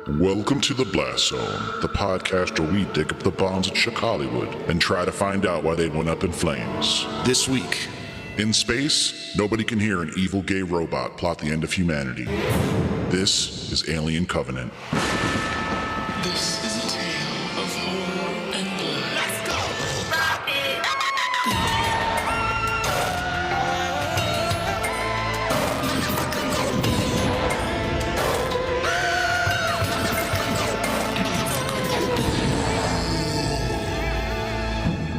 Welcome to the Blast Zone, the podcast where we dig up the bombs that shook Hollywood and try to find out why they went up in flames. This week, in space, nobody can hear an evil gay robot plot the end of humanity. This is Alien Covenant. This is a tale of horror and blood. Let's go! Rocket!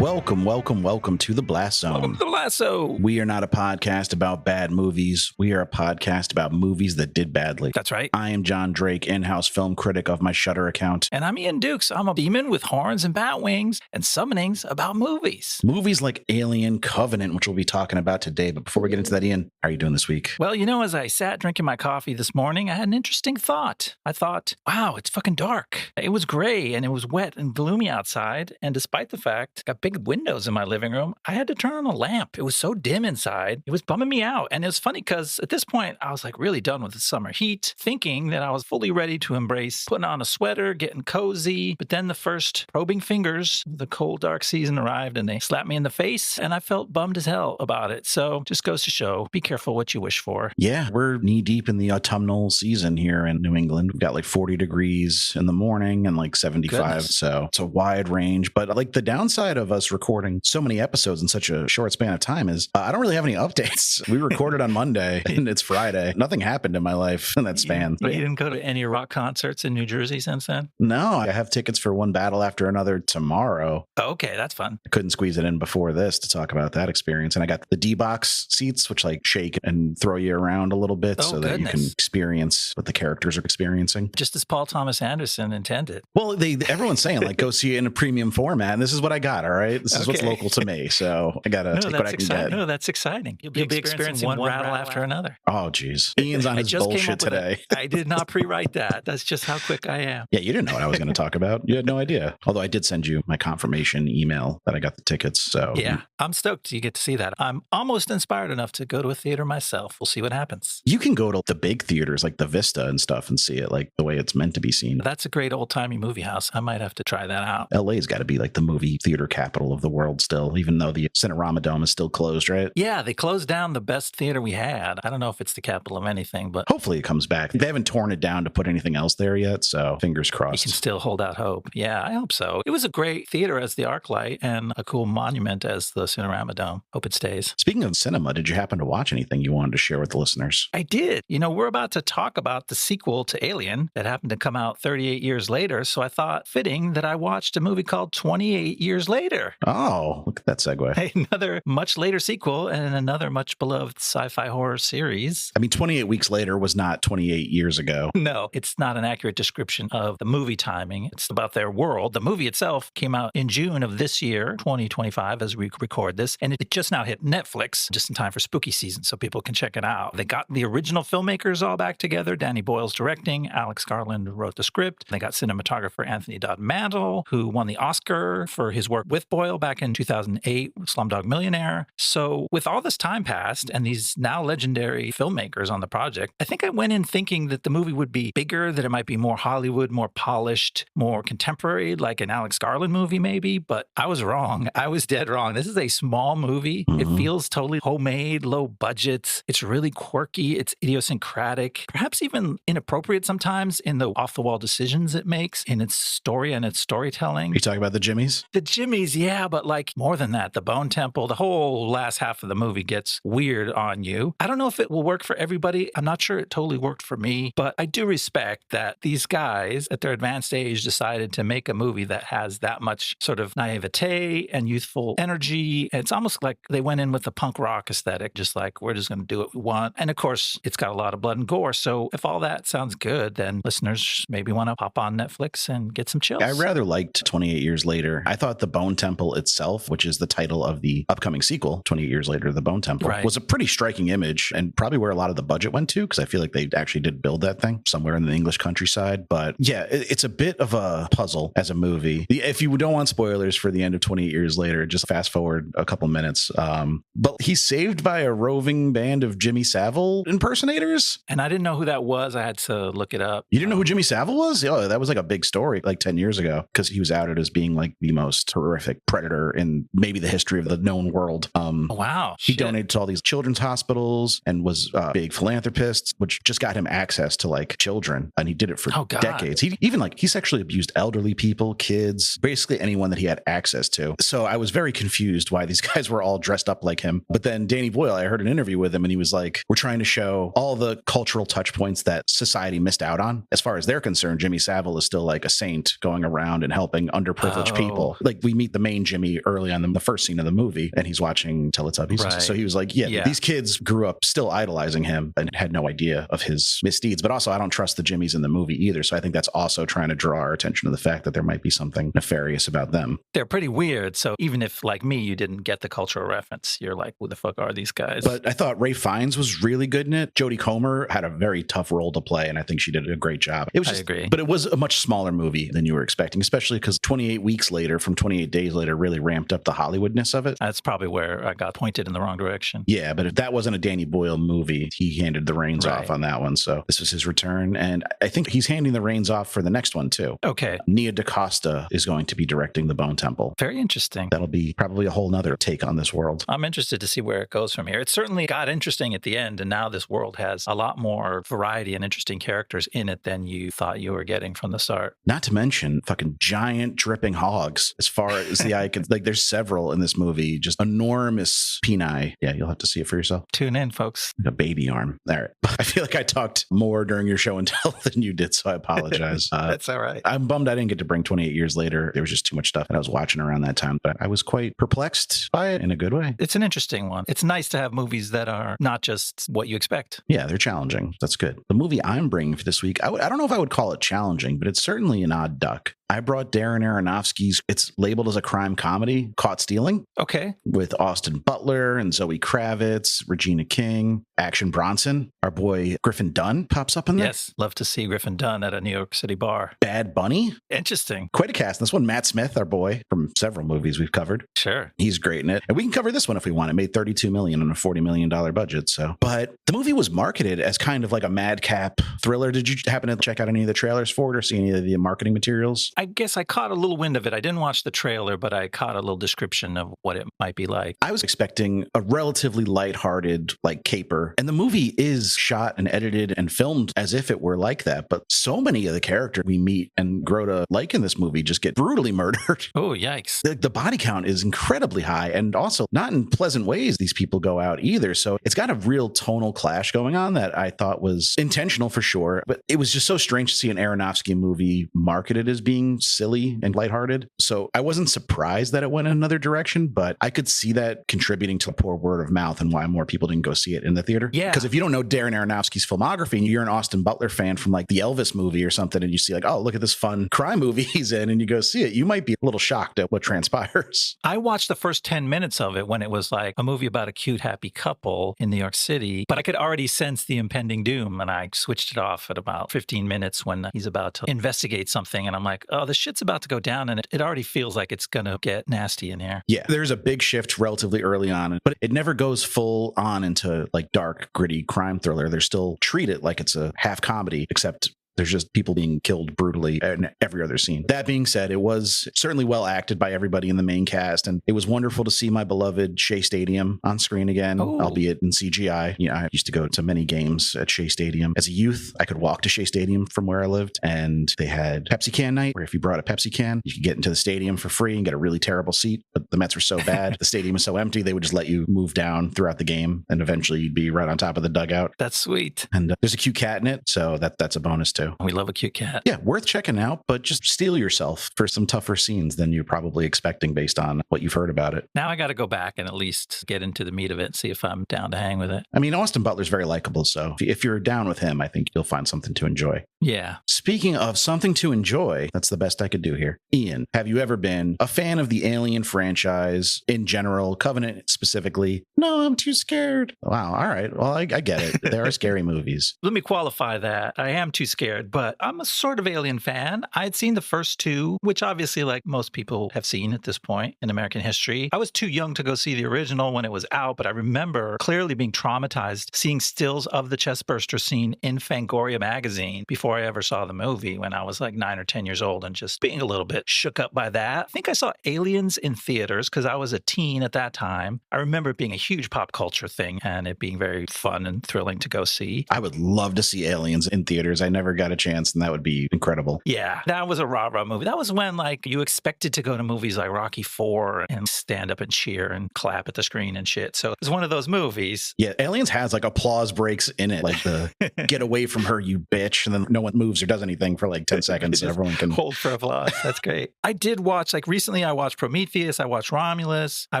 Welcome to the Blast Zone. Welcome to the Blast Zone. We are not a podcast about bad movies. We are a podcast about movies that did badly. That's right. I am Jon Drake, in-house film critic of my Shudder account. And I'm Ian Dukes. I'm a demon with horns and bat wings and summonings about movies. Movies like Alien Covenant, which we'll be talking about today. But before we get into that, Ian, how are you doing this week? Well, you know, as I sat drinking my coffee this morning, I had an interesting thought. I thought, wow, it's fucking dark. It was gray and it was wet and gloomy outside. And despite the fact I got big windows in my living room, I had to turn on a lamp. It was so dim inside. It was bumming me out. And it was funny because at this point, I was like really done with the summer heat, thinking that I was fully ready to embrace putting on a sweater, getting cozy. But then the first probing fingers of the cold, dark season arrived and they slapped me in the face. And I felt bummed as hell about it. So just goes to show, be careful what you wish for. Yeah, we're knee deep in the autumnal season here in New England. We've got like 40 degrees in the morning and like 75. Goodness. So it's a wide range. But like the downside of us recording so many episodes in such a short span of time is I don't really have any updates. We recorded on Monday and it's Friday. Nothing happened in my life in that span. But you didn't go to any rock concerts in New Jersey since then? No, I have tickets for One Battle After Another tomorrow. Oh, okay, that's fun. I couldn't squeeze it in before this to talk about that experience. And I got the D-box seats, which like shake and throw you around a little bit Oh, so that you can goodness. experience what the characters are experiencing. Just as Paul Thomas Anderson intended. Well, everyone's saying like go see it in a premium format. And this is what I got. All right. This is what's Okay. local to me. So I got to take what I can get. No, that's exciting. You'll be experiencing one rattle after another. Oh, geez. Ian's on I his just came bullshit up with today. I did not pre-write that. That's just how quick I am. Yeah, you didn't know what I was going to talk about. You had no idea. Although I did send you my confirmation email that I got the tickets. So Yeah, I'm stoked you get to see that. I'm almost inspired enough to go to a theater myself. We'll see what happens. you can go to the big theaters like the Vista and stuff and see it like the way it's meant to be seen. That's a great old-timey movie house. I might have to try that out. LA's got to be like the movie theater capital of the world still, even though the Cinerama Dome is still closed, right? Yeah, they closed down the best theater we had. I don't know if it's the capital of anything, but Hopefully it comes back. They haven't torn it down to put anything else there yet, so fingers you crossed. can still hold out hope. Yeah, I hope so. It was a great theater as the ArcLight and a cool monument as the Cinerama Dome. Hope it stays. Speaking of cinema, did you happen to watch anything you wanted to share with the listeners? I did. You know, we're about to talk about the sequel to Alien that happened to come out 38 years later. So I thought fitting that I watched a movie called 28 Years Later. Oh, look at that segue. Another much later sequel and another much beloved sci-fi horror series. I mean, 28 weeks later was not 28 years ago. No, it's not an accurate description of the movie timing. It's about their world. The movie itself came out in June of this year, 2025, as we record this. And it just now hit Netflix just in time for spooky season, so people can check it out. They got the original filmmakers all back together. Danny Boyle's directing. Alex Garland wrote the script. They got cinematographer Anthony Dodd Mantle, who won the Oscar for his work with Boyle back in 2008, Slumdog Millionaire. So with all this time passed and these now legendary filmmakers on the project, I think I went in thinking that the movie would be bigger, that it might be more Hollywood, more polished, more contemporary, like an Alex Garland movie maybe, but I was wrong. I was dead wrong. This is a small movie. It feels totally homemade, low budget. It's really quirky. It's idiosyncratic, perhaps even inappropriate sometimes in the off-the-wall decisions it makes in its story and its storytelling. Are you talking about the Jimmies? The Jimmies, yeah, but like more than that, the Bone Temple, the whole last half of the movie gets weird on you. I don't know if it will work for everybody. I'm not sure it totally worked for me, but I do respect that these guys at their advanced age decided to make a movie that has that much sort of naivete and youthful energy. It's almost like they went in with the punk rock aesthetic, just like we're just going to do what we want. And of course, it's got a lot of blood and gore. So if all that sounds good, then listeners maybe want to hop on Netflix and get some chills. I rather liked 28 Years Later. I thought The Bone Temple itself, which is the title of the upcoming sequel, 28 years later, The Bone Temple, Right. was a pretty striking image and probably where a lot of the budget went to, because I feel like they actually did build that thing somewhere in the English countryside. But yeah, it's a bit of a puzzle as a movie. If you don't want spoilers for the end of 28 years later, just fast forward a couple minutes. But he's saved by a roving band of Jimmy Savile impersonators. And I didn't know who that was. I had to look it up. You didn't know who Jimmy Savile was? Oh, that was like a big story like 10 years ago, because he was outed as being like the most horrific predator in maybe the history of the known world. Wow. He donated to all these children's hospitals and was a big philanthropist, which just got him access to like children. And he did it for decades. He even he sexually abused elderly people, kids, basically anyone that he had access to. So I was very confused why these guys were all dressed up like him. But then Danny Boyle, I heard an interview with him and he was like, we're trying to show all the cultural touch points that society missed out on. As far as they're concerned, Jimmy Savile is still like a saint going around and helping underprivileged people. Like we meet the main Jimmy early on in the first scene of the movie and he's watching Teletubbies. Right. So he was like, yeah, these kids grew up still idolizing him and had no idea of his misdeeds. But also I don't trust the Jimmys in the movie either. So I think that's also trying to draw our attention to the fact that there might be something nefarious about them. They're pretty weird. So even if, like me, you didn't get the cultural reference, you're like, who the fuck are these guys? But I thought Ralph Fiennes was really good in it. Jodie Comer had a very tough role to play, and I think she did a great job. It was I agree. But it was a much smaller movie than you were expecting, especially because 28 weeks later from 28 days later really ramped up the Hollywoodness of it. That's probably where I got pointed in the wrong direction. Yeah, but if that wasn't a Danny Boyle movie, he handed the reins off on that one. So this was his return. And I think he's handing the reins off for the next one, too. Okay. Nia DaCosta is going to be directing The Bone Temple. Very interesting. That'll be probably a whole nother take on this world. I'm interested to see where it goes from here. It certainly got interesting at the end, and now this world has a lot more variety and interesting characters in it than you thought you were getting from the start. Not to mention fucking giant dripping hogs as far as the eye can. Like there's several in this movie, just enormous peni. Yeah, you'll have to see it for yourself. Tune in, folks. Like a baby arm. All right. I feel like I talked more during your show and tell than you did, so I apologize. That's all right. I'm bummed I didn't get to bring 28 years later. There was just too much stuff that I was watching around that time, but I was quite perplexed by it in a good way. It's an interesting one. It's nice to have movies that are not just what you expect. Yeah, they're challenging. That's good. The movie I'm bringing for this week, I don't know if I would call it challenging, but it's certainly an odd duck. I brought Darren Aronofsky's, it's labeled as a crime comedy, Caught Stealing. Okay. With Austin Butler and Zoe Kravitz, Regina King, Action Bronson. Our boy Griffin Dunn pops up in there. Yes, love to see Griffin Dunn at a New York City bar. Bad Bunny. Interesting. Quite a cast. This one, Matt Smith, our boy from several movies we've covered. Sure. He's great in it. And we can cover this one if we want. It made $32 million on a $40 million budget. So, but the movie was marketed as kind of like a madcap thriller. Did you happen to check out any of the trailers for it or see any of the marketing materials? I guess I caught a little wind of it. I didn't watch the trailer, but I caught a little description of what it might be like. I was expecting a relatively lighthearted, like caper. And the movie is shot and edited and filmed as if it were like that. But so many of the characters we meet and grow to like in this movie just get brutally murdered. Oh, yikes. The body count is incredibly high and also not in pleasant ways these people go out either. So it's got a real tonal clash going on that I thought was intentional for sure. But it was just so strange to see an Aronofsky movie marketed as being silly and lighthearted. So I wasn't surprised that it went in another direction, but I could see that contributing to a poor word of mouth and why more people didn't go see it in the theater. Yeah. Because if you don't know Darren Aronofsky's filmography and you're an Austin Butler fan from like the Elvis movie or something, and you see like, oh, look at this fun crime movie he's in, and you go see it, you might be a little shocked at what transpires. I watched the first 10 minutes of it when it was like a movie about a cute, happy couple in New York City, but I could already sense the impending doom, and I switched it off at about 15 minutes when he's about to investigate something, and I'm like, oh, the shit's about to go down, and it already feels like it's going to get nasty in here. Yeah, there's a big shift relatively early on, but it never goes full on into like dark, gritty crime thriller. They're still treat it like it's a half comedy, except there's just people being killed brutally in every other scene. That being said, it was certainly well acted by everybody in the main cast, and it was wonderful to see my beloved Shea Stadium on screen again, albeit in CGI. You know, I used to go to many games at Shea Stadium. As a youth, I could walk to Shea Stadium from where I lived, and they had Pepsi can night, where if you brought a Pepsi can, you could get into the stadium for free and get a really terrible seat. But the Mets were so bad, the stadium was so empty, they would just let you move down throughout the game, and eventually you'd be right on top of the dugout. That's sweet. And there's a cute cat in it, so that's a bonus too. We love a cute cat. Yeah, worth checking out, but just steel yourself for some tougher scenes than you're probably expecting based on what you've heard about it. Now I got to go back and at least get into the meat of it and see if I'm down to hang with it. I mean, Austin Butler's very likable, so if you're down with him, I think you'll find something to enjoy. Yeah. Speaking of something to enjoy, that's the best I could do here. Ian, have you ever been a fan of the Alien franchise in general, Covenant specifically? No, I'm too scared. Wow. All right. Well, I get it. There are scary movies. Let me qualify that. I am too scared, but I'm a sort of Alien fan. I'd seen the first two, which obviously, like most people have seen at this point in American history. I was too young to go see the original when it was out, but I remember clearly being traumatized seeing stills of the chestburster scene in Fangoria magazine before I ever saw the movie when I was like 9 or 10 years old and just being a little bit shook up by that. I think I saw Aliens in theaters because I was a teen at that time. I remember it being a huge pop culture thing and it being very fun and thrilling to go see. I would love to see Aliens in theaters. I never got a chance, and that would be incredible. Yeah, that was a rah-rah movie. That was when like you expected to go to movies like Rocky IV and stand up and cheer and clap at the screen and shit. So it was one of those movies. Yeah, Aliens has like applause breaks in it, like the get away from her, you bitch, and then no one moves or does anything for like 10 seconds. So everyone can hold for applause. That's great. I did watch, like recently I watched Prometheus, I watched Romulus. I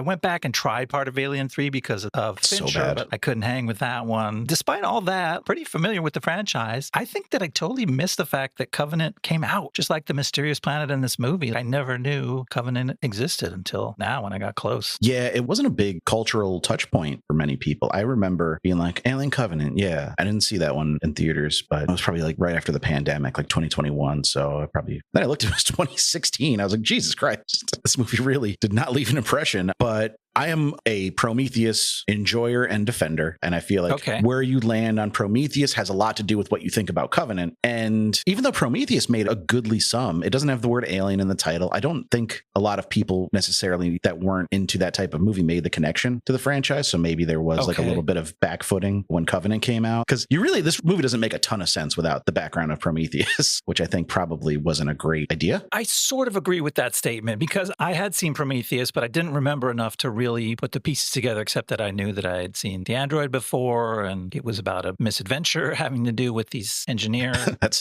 went back and tried part of Alien 3 because of Fincher, but I couldn't hang with that one. Despite all that, pretty familiar with the franchise. I think that I totally missed the fact that Covenant came out, just like the mysterious planet in this movie. I never knew Covenant existed until now when I got close. Yeah, it wasn't a big cultural touch point for many people. I remember being like, Alien Covenant, yeah. I didn't see that one in theaters, but it was probably like right after the pandemic, like 2021. So then I looked at it was 2016. I was like, Jesus Christ, this movie really did not leave an impression. But I am a Prometheus enjoyer and defender, and I feel like where you land on Prometheus has a lot to do with what you think about Covenant. And even though Prometheus made a goodly sum, it doesn't have the word alien in the title. I don't think a lot of people necessarily that weren't into that type of movie made the connection to the franchise. So maybe there was like a little bit of backfooting when Covenant came out. Because this movie doesn't make a ton of sense without the background of Prometheus, which I think probably wasn't a great idea. I sort of agree with that statement because I had seen Prometheus, but I didn't remember enough to really put the pieces together, except that I knew that I had seen The Android before, and it was about a misadventure having to do with these engineer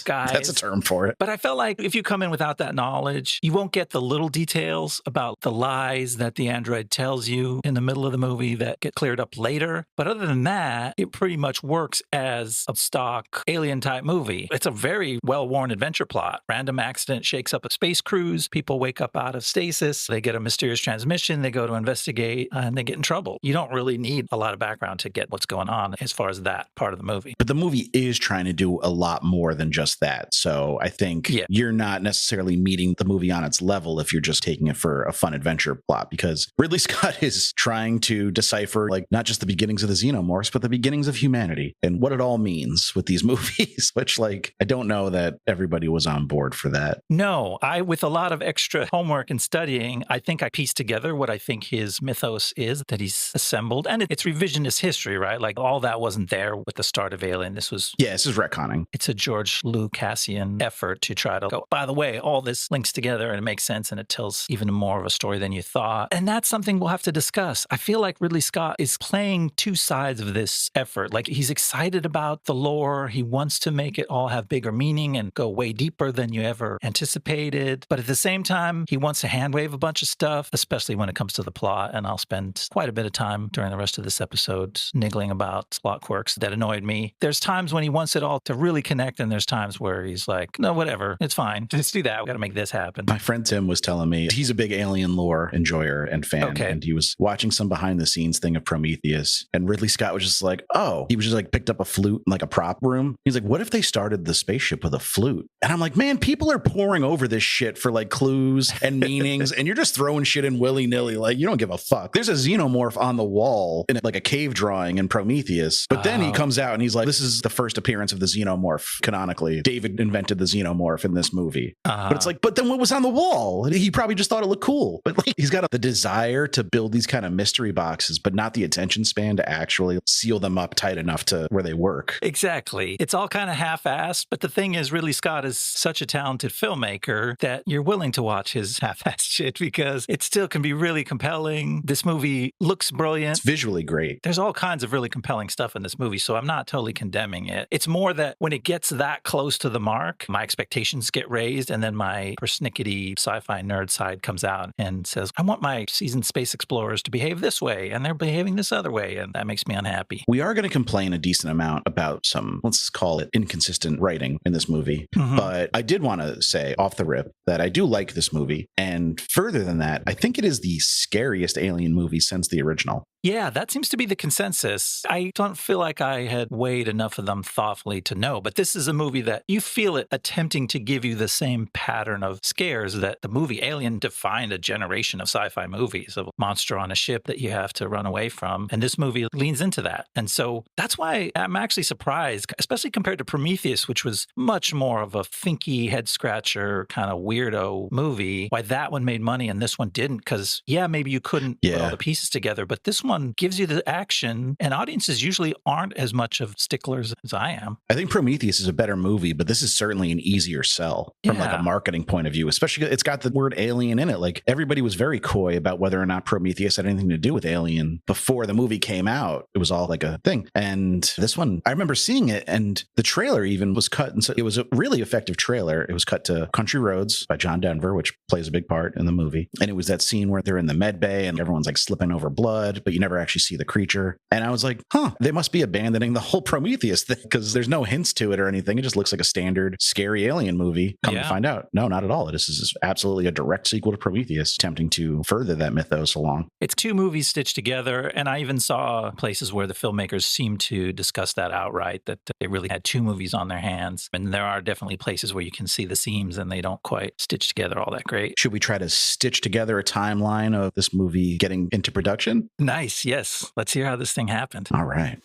guys. That's a term for it. But I felt like if you come in without that knowledge, you won't get the little details about the lies that the android tells you in the middle of the movie that get cleared up later. But other than that, it pretty much works as a stock alien-type movie. It's a very well-worn adventure plot. Random accident shakes up a space cruise. People wake up out of stasis. They get a mysterious transmission. They go to investigate. And they get in trouble. You don't really need a lot of background to get what's going on as far as that part of the movie. But the movie is trying to do a lot more than just that. So I think you're not necessarily meeting the movie on its level if you're just taking it for a fun adventure plot, because Ridley Scott is trying to decipher like not just the beginnings of the xenomorphs, but the beginnings of humanity and what it all means with these movies, which like I don't know that everybody was on board for that. No, with a lot of extra homework and studying, I think I pieced together what I think his mythos is that he's assembled. And it's revisionist history, right? Like all that wasn't there with the start of Alien. This is retconning. It's a George Lucasian effort to try to go, by the way, all this links together and it makes sense and it tells even more of a story than you thought. And that's something we'll have to discuss. I feel like Ridley Scott is playing two sides of this effort. Like he's excited about the lore. He wants to make it all have bigger meaning and go way deeper than you ever anticipated. But at the same time, he wants to handwave a bunch of stuff, especially when it comes to the plot. And I'll spend quite a bit of time during the rest of this episode niggling about plot quirks that annoyed me. There's times when he wants it all to really connect, and there's times where he's like, no, whatever, it's fine. Just do that. We got to make this happen. My friend Tim was telling me he's a big alien lore enjoyer and fan, and he was watching some behind the scenes thing of Prometheus, and Ridley Scott was just like, he was just like picked up a flute in like a prop room. He's like, what if they started the spaceship with a flute? And I'm like, man, people are poring over this shit for like clues and meanings, and you're just throwing shit in willy-nilly. Like, you don't give a fuck. There's a xenomorph on the wall in like a cave drawing in Prometheus, but then he comes out and he's like, this is the first appearance of the xenomorph canonically. David invented the xenomorph in this movie. But it's like, but then what was on the wall? He probably just thought it looked cool. But like, he's got the desire to build these kind of mystery boxes, but not the attention span to actually seal them up tight enough to where they work. Exactly. It's all kind of half-assed, but the thing is, Ridley Scott is such a talented filmmaker that you're willing to watch his half-assed shit because it still can be really compelling, This movie looks brilliant. It's visually great. There's all kinds of really compelling stuff in this movie, so I'm not totally condemning it. It's more that when it gets that close to the mark, my expectations get raised, and then my persnickety sci-fi nerd side comes out and says, I want my seasoned space explorers to behave this way, and they're behaving this other way, and that makes me unhappy. We are going to complain a decent amount about some, let's call it inconsistent writing in this movie. But I did want to say off the rip that I do like this movie. And further than that, I think it is the scariest Alien movie since the original. Yeah, that seems to be the consensus. I don't feel like I had weighed enough of them thoughtfully to know, but this is a movie that you feel it attempting to give you the same pattern of scares that the movie Alien defined a generation of sci-fi movies, of a monster on a ship that you have to run away from. And this movie leans into that. And so that's why I'm actually surprised, especially compared to Prometheus, which was much more of a thinky, head-scratcher, kind of weirdo movie, why that one made money and this one didn't. Because, yeah, maybe you couldn't put all the pieces together, but this one gives you the action, and audiences usually aren't as much of sticklers as I am. I think Prometheus is a better movie, but this is certainly an easier sell from like a marketing point of view, especially it's got the word alien in it. Like everybody was very coy about whether or not Prometheus had anything to do with Alien before the movie came out. It was all like a thing. And this one, I remember seeing it, and the trailer even was cut. And so it was a really effective trailer. It was cut to Country Roads by John Denver, which plays a big part in the movie. And it was that scene where they're in the med bay and everyone's like slipping over blood, but you never actually see the creature. And I was like, they must be abandoning the whole Prometheus thing because there's no hints to it or anything. It just looks like a standard scary alien movie. Come to find out, no, not at all. This is absolutely a direct sequel to Prometheus, attempting to further that mythos along. It's two movies stitched together, and I even saw places where the filmmakers seemed to discuss that outright, that they really had two movies on their hands. And there are definitely places where you can see the seams and they don't quite stitch together all that great. Should we try to stitch together a timeline of this movie getting into production? Nice. Yes. Let's hear how this thing happened. All right.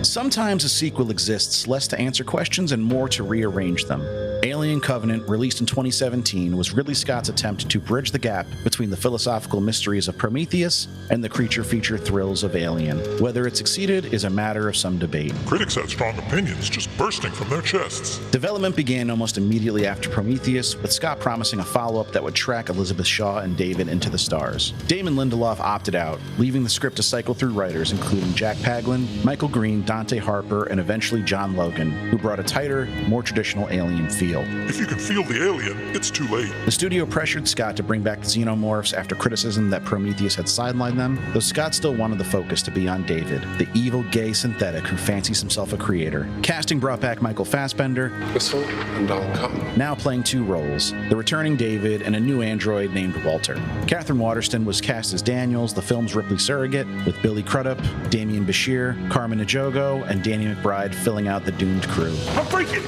Sometimes a sequel exists less to answer questions and more to rearrange them. Alien Covenant, released in 2017, was Ridley Scott's attempt to bridge the gap between the philosophical mysteries of Prometheus and the creature feature thrills of Alien. Whether it succeeded is a matter of some debate. Critics had strong opinions just bursting from their chests. Development began almost immediately after Prometheus, with Scott promising a follow-up that would track Elizabeth Shaw and David into the stars. Damon Lindelof opted out, leaving the script to cycle through writers including Jack Paglin, Michael Green, Dante Harper, and eventually John Logan, who brought a tighter, more traditional Alien feel. If you can feel the alien, it's too late. The studio pressured Scott to bring back the xenomorphs after criticism that Prometheus had sidelined them, though Scott still wanted the focus to be on David, the evil gay synthetic who fancies himself a creator. Casting brought back Michael Fassbender, whistle and I'll come, now playing two roles, the returning David and a new android named Walter. Katherine Waterston was cast as Daniels, the film's Ripley surrogate, with Billy Crudup, Demián Bichir, Carmen Ejogo, and Danny McBride filling out the doomed crew. I'm freaking!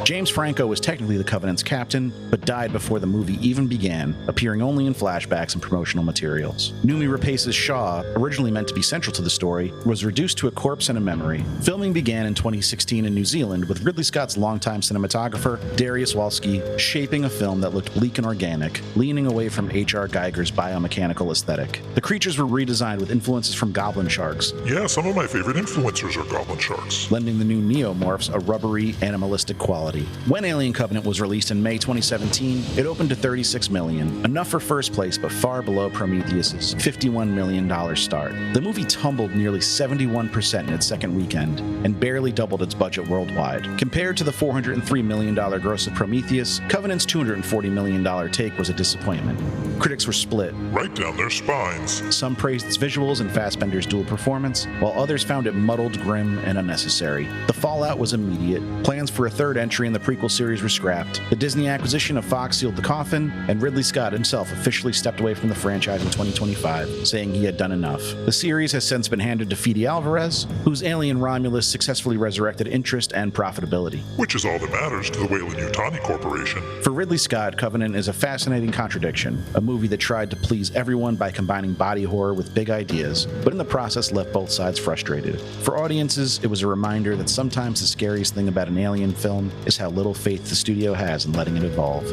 James Franco was technically the Covenant's captain, but died before the movie even began, appearing only in flashbacks and promotional materials. Noomi Rapace's Shaw, originally meant to be central to the story, was reduced to a corpse and a memory. Filming began in 2016 in New Zealand, with Ridley Scott's longtime cinematographer, Darius Wolski, shaping a film that looked bleak and organic, leaning away from H.R. Geiger's biomechanical aesthetic. The creatures were redesigned with influences from goblin sharks. Yeah, some of my favorite influencers are goblin sharks, lending the new neomorphs a rubbery, animalistic quality. When Alien Covenant was released in May 2017, it opened to $36 million, enough for first place but far below Prometheus's $51 million start. The movie tumbled nearly 71% in its second weekend and barely doubled its budget worldwide. Compared to the $403 million gross of Prometheus, Covenant's $240 million take was a disappointment. Critics were split. right down their spines. Some praised its visuals and Fassbender's dual performance, while others found it muddled, grim, and unnecessary. The fallout was immediate. Plans for a third entry in the prequel series were scrapped. The Disney acquisition of Fox sealed the coffin, and Ridley Scott himself officially stepped away from the franchise in 2025, saying he had done enough. The series has since been handed to Fede Alvarez, whose Alien Romulus successfully resurrected interest and profitability. Which is all that matters to the Weyland-Yutani Corporation. For Ridley Scott, Covenant is a fascinating contradiction, a movie that tried to please everyone by combining body horror with big ideas, but in the process left both sides frustrated. For audiences, it was a reminder that sometimes the scariest thing about an alien film is how little faith the studio has in letting it evolve.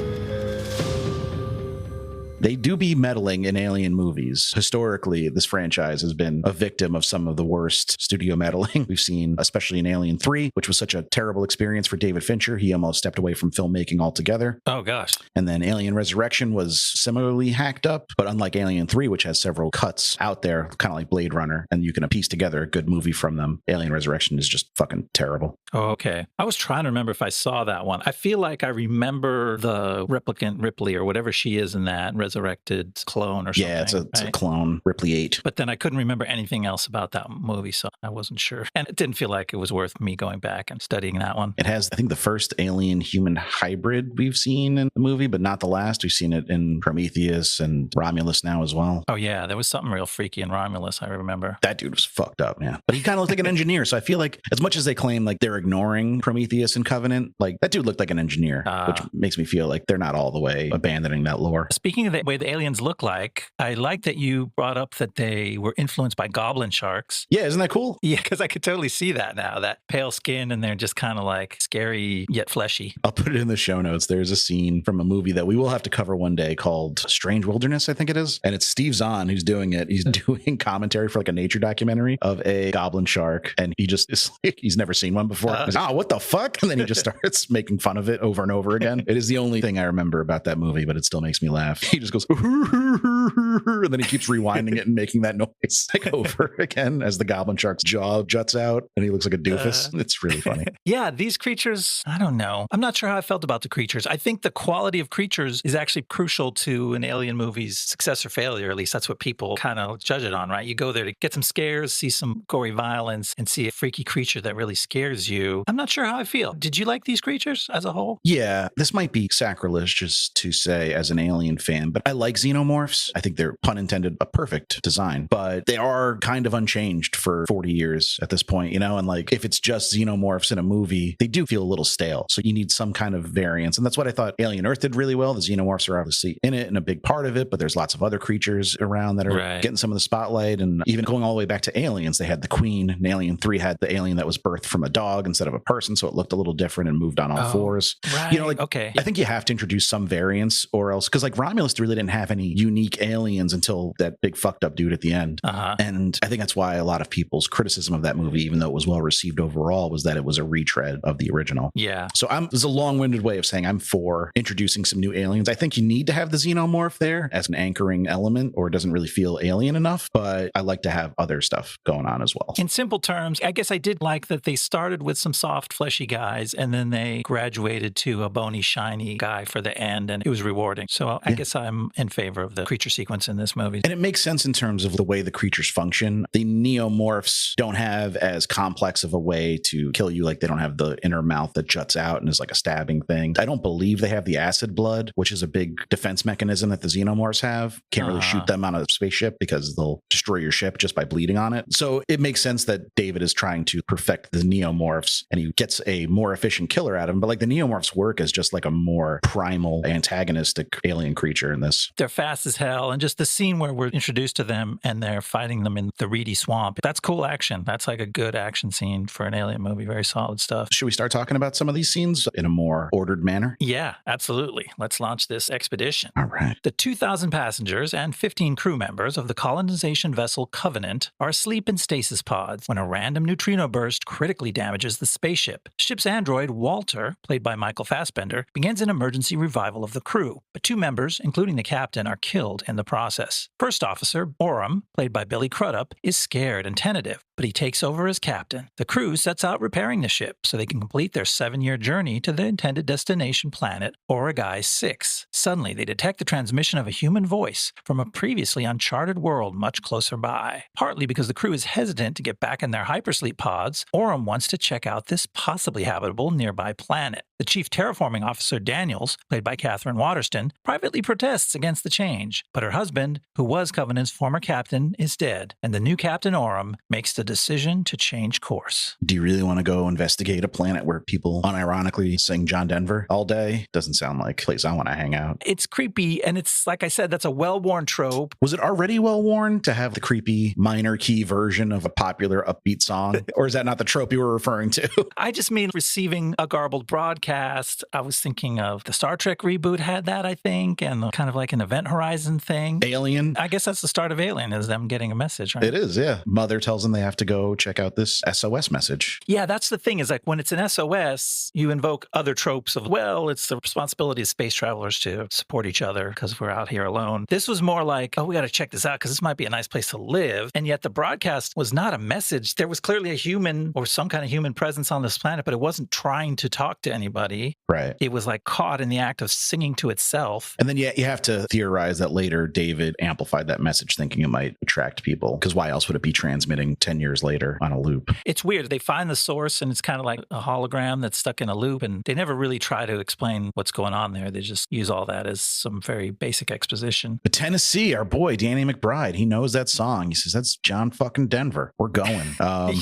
They do be meddling in alien movies. Historically, this franchise has been a victim of some of the worst studio meddling we've seen, especially in Alien 3, which was such a terrible experience for David Fincher. He almost stepped away from filmmaking altogether. Oh, gosh. And then Alien Resurrection was similarly hacked up, but unlike Alien 3, which has several cuts out there, kind of like Blade Runner, and you can piece together a good movie from them, Alien Resurrection is just fucking terrible. Oh, okay. I was trying to remember if I saw that one. I feel like I remember the replicant Ripley or whatever she is in that resurrected clone or something. Yeah, it's a clone, Ripley 8. But then I couldn't remember anything else about that movie, so I wasn't sure. And it didn't feel like it was worth me going back and studying that one. It has, I think, the first alien-human hybrid we've seen in the movie, but not the last. We've seen it in Prometheus and Romulus now as well. Oh, yeah. There was something real freaky in Romulus, I remember. That dude was fucked up, man. But he kind of looked like an engineer, so I feel like as much as they claim like they're ignoring Prometheus and Covenant, like that dude looked like an engineer, which makes me feel like they're not all the way abandoning that lore. Speaking of the way the aliens look like, I like that you brought up that they were influenced by goblin sharks. Yeah, isn't that cool? Yeah, because I could totally see that now, that pale skin, and they're just kind of like scary yet fleshy. I'll put it in the show notes. There's a scene from a movie that we will have to cover one day called Strange Wilderness, I think it is. And it's Steve Zahn who's doing it. He's doing commentary for like a nature documentary of a goblin shark. And he just is like, he's never seen one before. He's like, what the fuck? And then he just starts making fun of it over and over again. It is the only thing I remember about that movie, but it still makes me laugh. He just goes, and then he keeps rewinding it and making that noise like over again as the goblin shark's jaw juts out and he looks like a doofus. It's really funny. Yeah, these creatures, I don't know. I'm not sure how I felt about the creatures. I think the quality of creatures is actually crucial to an alien movie's success or failure. At least that's what people kind of judge it on, right? You go there to get some scares, see some gory violence, and see a freaky creature that really scares you. I'm not sure how I feel. Did you like these creatures as a whole? Yeah, this might be sacrilegious to say as an alien fan, but I like xenomorphs. I think they're, pun intended, a perfect design, but they are kind of unchanged for 40 years at this point, you know? And like, if it's just xenomorphs in a movie, they do feel a little stale. So you need some kind of variance. And that's what I thought Alien Earth did really well. The xenomorphs are obviously in it and a big part of it, but there's lots of other creatures around that are getting some of the spotlight. And even going all the way back to Aliens, they had the Queen, and Alien 3 had the alien that was birthed from a dog instead of a person. So it looked a little different and moved on all fours. Right. You know, like, I think you have to introduce some variance or else, because like Romulus really didn't have any unique aliens until that big fucked up dude at the end. And I think that's why a lot of people's criticism of that movie, even though it was well received overall, was that it was a retread of the original. Yeah. So there's a long-winded way of saying I'm for introducing some new aliens. I think you need to have the xenomorph there as an anchoring element, or it doesn't really feel alien enough, but I like to have other stuff going on as well. In simple terms, I guess I did like that they started with some soft, fleshy guys, and then they graduated to a bony, shiny guy for the end, and it was rewarding. So I guess I'm in favor of the creature sequence in this movie. And it makes sense in terms of the way the creatures function. The neomorphs don't have as complex of a way to kill you. Like, they don't have the inner mouth that juts out and is like a stabbing thing. I don't believe they have the acid blood, which is a big defense mechanism that the xenomorphs have. Can't really shoot them on a spaceship because they'll destroy your ship just by bleeding on it. So it makes sense that David is trying to perfect the neomorphs and he gets a more efficient killer out of them. But like, the neomorphs work as just like a more primal, antagonistic alien creature in this. They're fast as hell. And just the scene where we're introduced to them and they're fighting them in the reedy swamp. That's cool action. That's like a good action scene for an alien movie. Very solid stuff. Should we start talking about some of these scenes in a more ordered manner? Yeah, absolutely. Let's launch this expedition. All right. The 2,000 passengers and 15 crew members of the colonization vessel Covenant are asleep in stasis pods when a random neutrino burst critically damages the spaceship. Ship's android, Walter, played by Michael Fassbender, begins an emergency revival of the crew, but 2 members, including the captain, are killed in the process. First officer, Orem, played by Billy Crudup, is scared and tentative, but he takes over as captain. The crew sets out repairing the ship so they can complete their 7-year journey to the intended destination planet, Origai 6. Suddenly, they detect the transmission of a human voice from a previously uncharted world much closer by. Partly because the crew is hesitant to get back in their hypersleep pods, Orem wants to check out this possibly habitable nearby planet. The chief terraforming officer, Daniels, played by Katherine Waterston, privately protests against the change, but her husband, who was Covenant's former captain, is dead, and the new Captain Orem makes the decision to change course. Do you really want to go investigate a planet where people unironically sing John Denver all day? Doesn't sound like a place I want to hang out. It's creepy, and it's, like I said, that's a well-worn trope. Was it already well-worn to have the creepy minor key version of a popular upbeat song? Or is that not the trope you were referring to? I just mean receiving a garbled broadcast. I was thinking of the Star Trek reboot had that, I think, and kind of like an Event Horizon thing. Alien? I guess that's the start of Alien, is them getting a message, right? It is, yeah. Mother tells them they have to go check out this SOS message. Yeah, that's the thing, is like when it's an SOS, you invoke other tropes of, well, it's the responsibility of space travelers to support each other because we're out here alone. This was more like, oh, we got to check this out because this might be a nice place to live. And yet the broadcast was not a message. There was clearly a human or some kind of human presence on this planet, but it wasn't trying to talk to anybody. Right. It was like caught in the act of singing to itself. And then, yeah, you have to theorize that later David amplified that message thinking it might attract people, because why else would it be transmitting 10 years later on a loop? It's weird. They find the source and it's kind of like a hologram that's stuck in a loop, and they never really try to explain what's going on there. They just use all that as some very basic exposition. But Tennessee, our boy, Danny McBride, he knows that song. He says, that's John fucking Denver. We're going.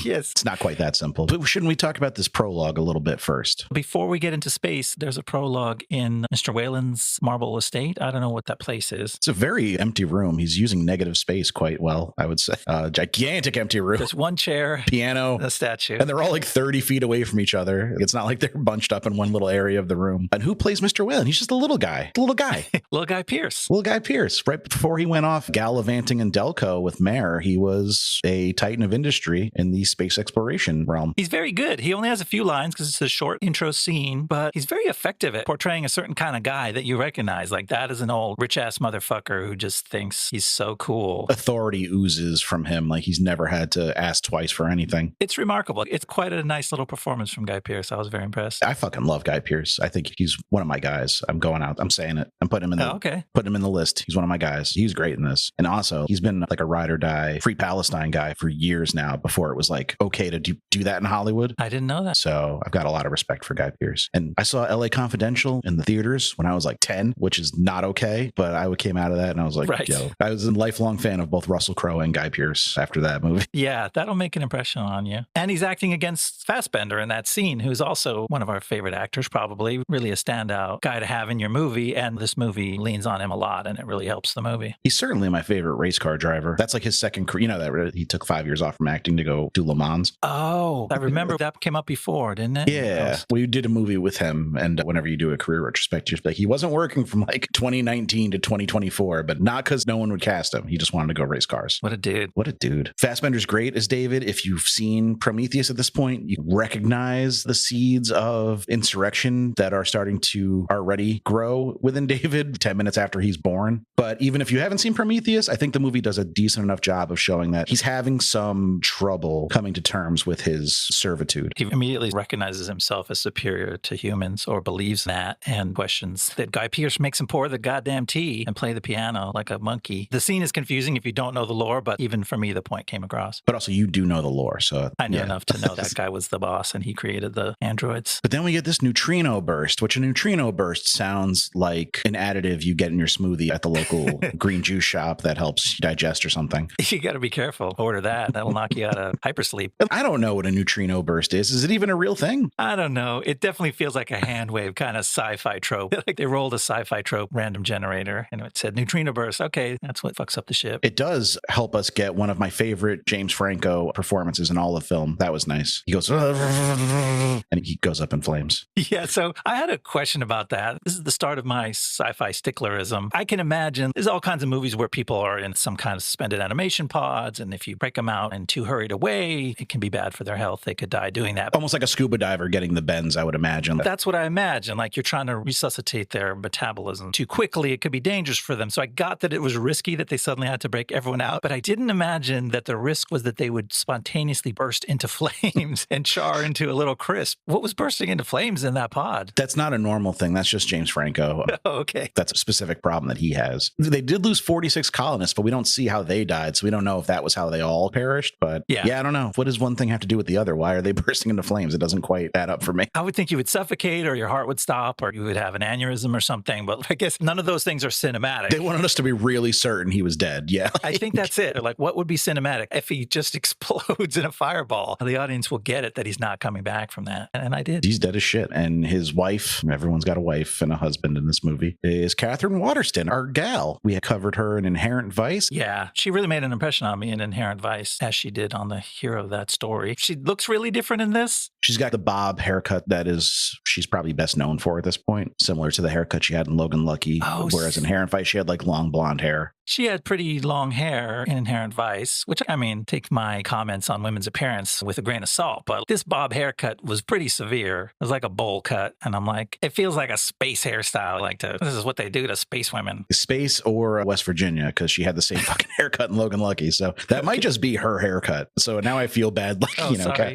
Yes. It's not quite that simple. But shouldn't we talk about this prologue a little bit first? Before we get into space, there's a prologue in Mr. Whalen's Marble Estate. I don't know what that place is. It's a very empty room. He's using negative space quite well, I would say. Gigantic empty room. There's one chair, Piano, a statue. and they're all like 30 feet away from each other. It's not like they're bunched up in one little area of the room. And who plays Mr. Whalen? He's just a little guy. Little guy. Little Guy Pearce. Little Guy Pearce. Right before he went off gallivanting in Delco with Mare, he was a titan of industry in the space exploration realm. He's very good. He only has a few lines because it's a short intro scene, but he's very effective at portraying a certain kind of guy that you recognize. Like, that is an old rich-ass motherfucker who just thinks he's so cool. Authority oozes from him. Like, he's never had to ask twice for anything. It's remarkable. It's quite a nice little performance from Guy Pearce. I was very impressed. I fucking love Guy Pearce. I think he's one of my guys. I'm going out. I'm saying it. I'm putting him in putting him in the list. He's one of my guys. He's great in this. And also, he's been like a ride or die free Palestine guy for years now, before it was like okay to do that in Hollywood. I didn't know that. So I've got a lot of respect for Guy Pearce. And I saw LA Confidential in the theaters when I was like 10, which is not okay. But I came out of that and I was like, right. Yo, I was a lifelong fan of both Russell Crowe and Guy Pearce after that movie. Yeah, that'll make an impression on you. And he's acting against Fassbender in that scene, who's also one of our favorite actors, probably really a standout guy to have in your movie. And this movie leans on him a lot, and it really helps the movie. He's certainly my favorite race car driver. That's like his second career. You know that he took 5 years off from acting to go do Le Mans. Oh, I remember that came up before, didn't it? Yeah. We did a movie with him, and whenever you do a career retrospect, you're like, he wasn't working from like 2019 to 2024, but not because no one would cast him. He just wanted to go race cars. What a dude. What a dude. Fassbender's great as David. If you've seen Prometheus at this point, you recognize the seeds of insurrection that are starting to already grow within David 10 minutes after he's born. But even if you haven't seen Prometheus, I think the movie does a decent enough job of showing that he's having some trouble coming to terms with his servitude. He immediately recognizes himself as superior to humans, or believes that, and questions that Guy Pearce makes him pour the goddamn tea and play the piano like a monkey. The scene is confusing if you don't know the lore, but even for me, the point came across. But also, you do know the lore, so I knew enough to know that guy was the boss and he created the androids. But then we get this neutrino burst, which a neutrino burst sounds like an additive you get in your smoothie at the local green juice shop that helps you digest or something. You got to be careful. Order that. That'll knock you out of hypersleep. I don't know what a neutrino burst is. Is it even a real thing? I don't know. It definitely feels like a hand wave kind of sci-fi trope. Like they rolled a sci-fi trope random generator and it said neutrino burst. Okay, that's what fucks up the ship. It does help us get one of my favorite James Franco performances in all of film. That was nice. He goes, and he goes up in flames. Yeah, so I had a question about that. This is the start of my sci-fi sticklerism. I can imagine there's all kinds of movies where people are in some kind of suspended animation pods, and if you break them out and too hurried away, it can be bad for their health. They could die doing that. Almost like a scuba diver getting the bends, I would imagine. That's what I imagine. Like you're trying to resuscitate their metabolism too quickly. It could be dangerous for them. So I got that it was risky that they suddenly had to break everyone out, but I didn't imagine that the risk was that they would spontaneously burst into flames and char into a little crisp. What was bursting into flames in that pod? That's not a normal thing. That's just James Franco. Oh, okay. That's a specific problem that he has. They did lose 46 colonists, but we don't see how they died. So we don't know if that was how they all perished. But yeah, I don't know. What does one thing have to do with the other? Why are they bursting into flames? It doesn't quite add up for me. I would think you would suffocate or your heart would stop or you would have an aneurysm or something. But I guess none of those things are cinematic. They wanted us to be really certain he was dead. Yeah. I think that's it. Like, what would be cinematic? If he just explodes in a fireball. The audience will get it that he's not coming back from that. And I did. He's dead as shit. And his wife, everyone's got a wife and a husband in this movie, is Katherine Waterston, our gal. We had covered her in Inherent Vice. Yeah, she really made an impression on me in Inherent Vice, as she did on the hero of that story. She looks really different in this. She's got the bob haircut that is she's probably best known for at this point, similar to the haircut she had in Logan Lucky. Whereas in Inherent Vice, she had like long blonde hair. She had pretty long hair in Inherent Vice, which, I mean, take my comments on women's appearance with a grain of salt. But this bob haircut was pretty severe. It was like a bowl cut. And I'm like, it feels like a space hairstyle. This is what they do to space women. Space or West Virginia, because she had the same fucking haircut in Logan Lucky. So that might just be her haircut. So now I feel bad,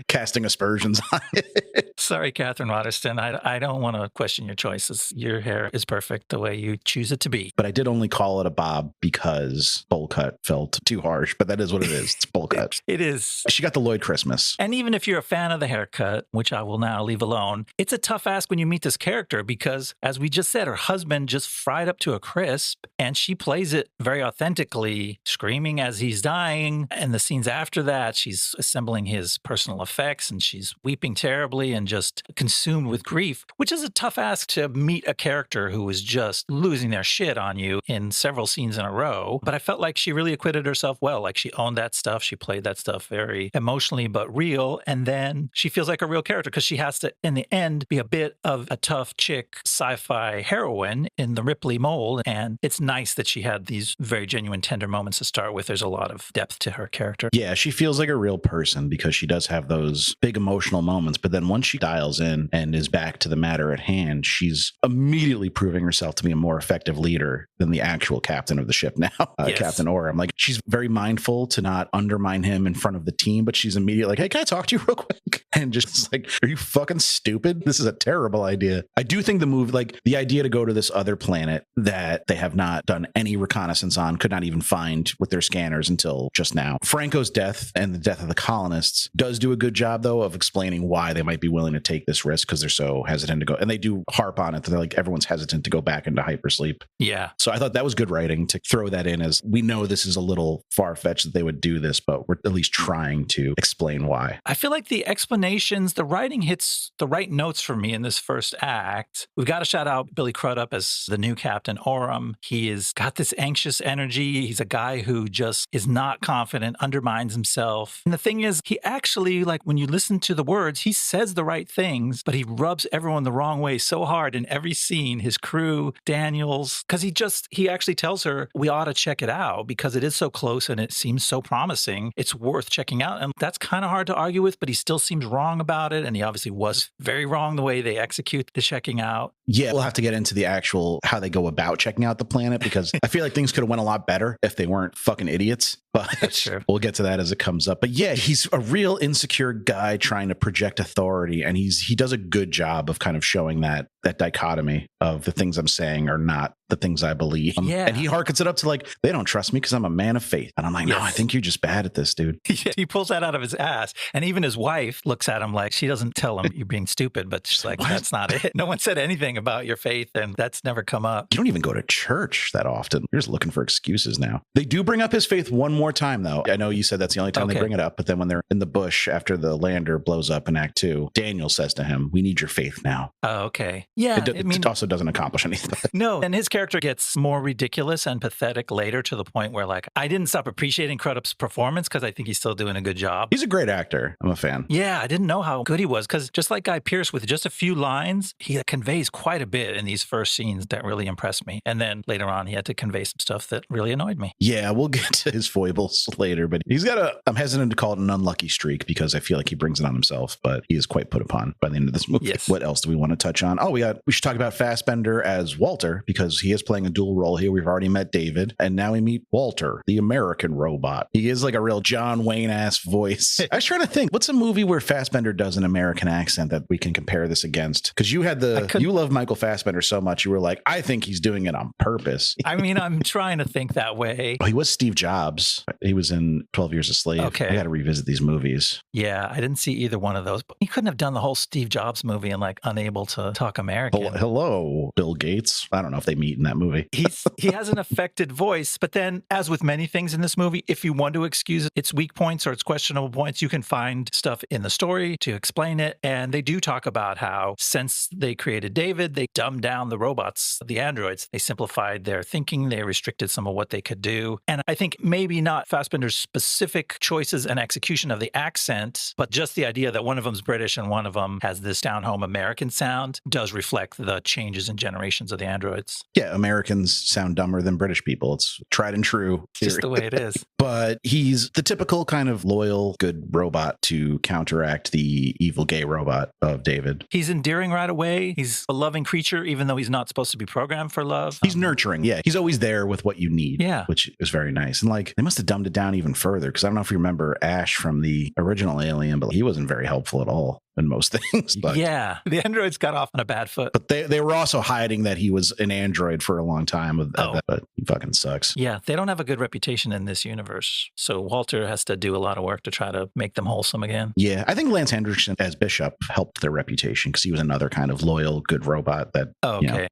casting aspersions on it. Sorry, Katherine Waterston. I don't want to question your choices. Your hair is perfect the way you choose it to be. But I did only call it a bob because bowl cut felt too harsh. But that is what it is. It's bowl cut. It is. She got the Lloyd Christmas. And even if you're a fan of the haircut, which I will now leave alone, it's a tough ask when you meet this character because, as we just said, her husband just fried up to a crisp and she plays it very authentically, screaming as he's dying. And the scenes after that, she's assembling his personal effects and she's weeping terribly and just consumed with grief, which is a tough ask to meet a character who is just losing their shit on you in several scenes in a row. But I felt like she really acquitted herself well. Like she owned that stuff. She played that stuff very emotionally, but real. And then she feels like a real character because she has to, in the end, be a bit of a tough chick sci-fi heroine in the Ripley mold. And it's nice that she had these very genuine, tender moments to start with. There's a lot of depth to her character. Yeah, she feels like a real person because she does have those big emotional moments. But then once she dials in and is back to the matter at hand, she's immediately proving herself to be a more effective leader than the actual captain of the ship now, Yes. Captain Orem. Like, she's very mindful to not undermine him in front of the team, but she's immediately like, hey, can I talk to you real quick? And just like, are you fucking stupid? This is a terrible idea. I do think the move, like the idea to go to this other planet that they have not done any reconnaissance on, could not even find with their scanners until just now. Franco's death and the death of the colonists does do a good job, though, of explaining why they might be willing to take this risk because they're so hesitant to go. And they do harp on it that they're like, everyone's hesitant to go back into hypersleep. Yeah. So I thought that was good writing to throw that in, as we know this is a little far-fetched that they would do this, but we're at least trying to explain why. I feel like the explanations, the writing hits the right notes for me in this first act. We've got to shout out Billy Crudup as the new Captain Orem. He has got this anxious energy. He's a guy who just is not confident, undermines himself. And the thing is, he actually, like when you listen to the words, he says the right things, but he rubs everyone the wrong way so hard in every scene, his crew, Daniels, because he actually tells her, we ought to check it out because it is so close and it seems so promising. It's worth checking out. And that's kind of hard to argue with, but he still seems wrong about it. And he obviously was very wrong the way they execute the checking out. Yeah, we'll have to get into the actual how they go about checking out the planet because I feel like things could have went a lot better if they weren't fucking idiots. But Sure. We'll get to that as it comes up. But yeah, he's a real insecure guy trying to project authority, and he does a good job of kind of showing that dichotomy of the things I'm saying are not the things I believe. Yeah. And he harkens it up to like, they don't trust me because I'm a man of faith. And I'm like, no, Yes. I think you're just bad at this, dude. He pulls that out of his ass. And even his wife looks at him like, she doesn't tell him you're being stupid, but she's like, that's not it. No one said anything about your faith, and that's never come up. You don't even go to church that often. You're just looking for excuses now. They do bring up his faith one more time, though. I know you said that's the only time they bring it up, but then when they're in the bush after the lander blows up in Act 2, Daniel says to him, we need your faith now. Oh, okay. Yeah. It also doesn't accomplish anything. No, and his character gets more ridiculous and pathetic later to the point where, like, I didn't stop appreciating Crudup's performance because I think he's still doing a good job. He's a great actor. I'm a fan. Yeah, I didn't know how good he was because just like Guy Pearce, with just a few lines, he conveys quite a bit in these first scenes that really impressed me. And then later on, he had to convey some stuff that really annoyed me. Yeah, we'll get to his foibles later, but he's got I'm hesitant to call it an unlucky streak because I feel like he brings it on himself, but he is quite put upon by the end of this movie. Yes. What else do we want to touch on? We should talk about Fassbender as Walter because he is playing a dual role here. We've already met David, and now we meet Walter, the American robot. He is like a real John Wayne-ass voice. I was trying to think, what's a movie where Fassbender does an American accent that we can compare this against? Because you love Michael Fassbender so much, you were like, I think he's doing it on purpose. I mean, I'm trying to think that way. He was Steve Jobs. He was in 12 Years a Slave. Okay. I got to revisit these movies. Yeah, I didn't see either one of those, but he couldn't have done the whole Steve Jobs movie and like unable to talk American. Hello, Bill Gates. I don't know if they meet in that movie. He has an affected voice, but then, as with many things in this movie, if you want to excuse its weak points or its questionable points, you can find stuff in the story to explain it. And they do talk about how since they created David, they dumbed down the robots, the androids. They simplified their thinking. They restricted some of what they could do. And I think maybe not Fassbender's specific choices and execution of the accent, but just the idea that one of them's British and one of them has this down-home American sound does reflect the changes in generations of the androids. Yeah, Americans sound dumber than British people. It's tried and true. It's just the way it is. But he's the typical kind of loyal, good robot to counteract the evil gay robot of David. He's endearing right away. He's a loving creature, even though he's not supposed to be programmed for love. He's nurturing. Yeah, he's always there with what you need. Yeah. Which is very nice. And like, they must have dumbed it down even further, because I don't know if you remember Ash from the original Alien, but he wasn't very helpful at all in most things. But, yeah, the androids got off on a bad foot. But they were also hiding that he was an android for a long time. But he fucking sucks. Yeah, they don't have a good reputation in this universe. So Walter has to do a lot of work to try to make them wholesome again. Yeah, I think Lance Henriksen as Bishop helped their reputation because he was another kind of loyal, good robot that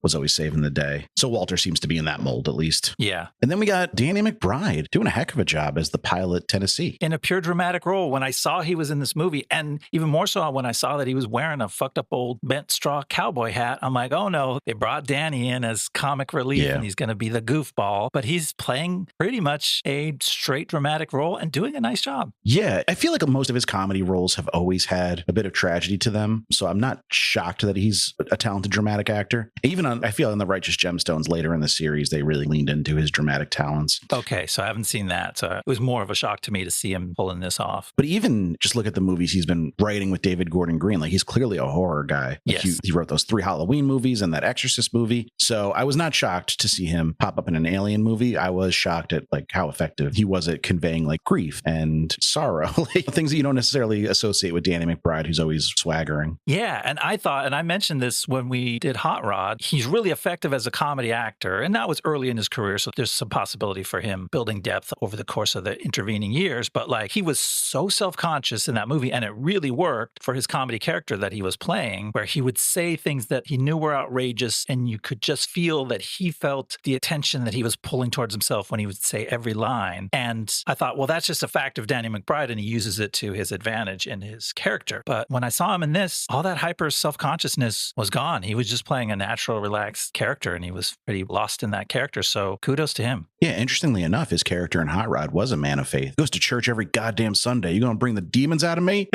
was always saving the day. So Walter seems to be in that mold at least. Yeah. And then we got Danny McBride doing a heck of a job as the pilot Tennessee. In a pure dramatic role. When I saw he was in this movie, and even more so when I saw that he was wearing a fucked up old bent straw cowboy hat, I'm like, oh no, they brought Danny in as comic relief and he's going to be the goofball. But he's playing pretty much a straight dramatic role and doing a nice job. Yeah, I feel like most of his comedy roles have always had a bit of tragedy to them. So I'm not shocked that he's a talented dramatic actor. Even I feel in The Righteous Gemstones later in the series, they really leaned into his dramatic talents. Okay, so I haven't seen that. So it was more of a shock to me to see him pulling this off. But even just look at the movies he's been writing with David Gordon Green. Like, he's clearly a horror guy. Like, yes. He wrote those 3 Halloween movies and that Exorcist movie. So I was not shocked to see him pop up in an Alien movie. I was shocked at like how effective he was at conveying like grief and sorrow, like things that you don't necessarily associate with Danny McBride, who's always swaggering. Yeah, and I thought, and I mentioned this when we did Hot Rod, he's really effective as a comedy actor, and that was early in his career, so there's some possibility for him building depth over the course of the intervening years, but like he was so self-conscious in that movie, and it really worked for his comedy character that he was playing, where he would say things that he knew were outrageous, and you could just feel that he felt the attention that he was pulling towards himself when he would say every line. And I thought, well, that's just a fact of Danny McBride, and he uses it to his advantage in his character. But when I saw him in this, all that hyper self-consciousness was gone. He was just playing a natural, relaxed character, and he was pretty lost in that character. So kudos to him. Yeah, interestingly enough, his character in Hot Rod was a man of faith. He goes to church every goddamn Sunday. You gonna bring the demons out of me?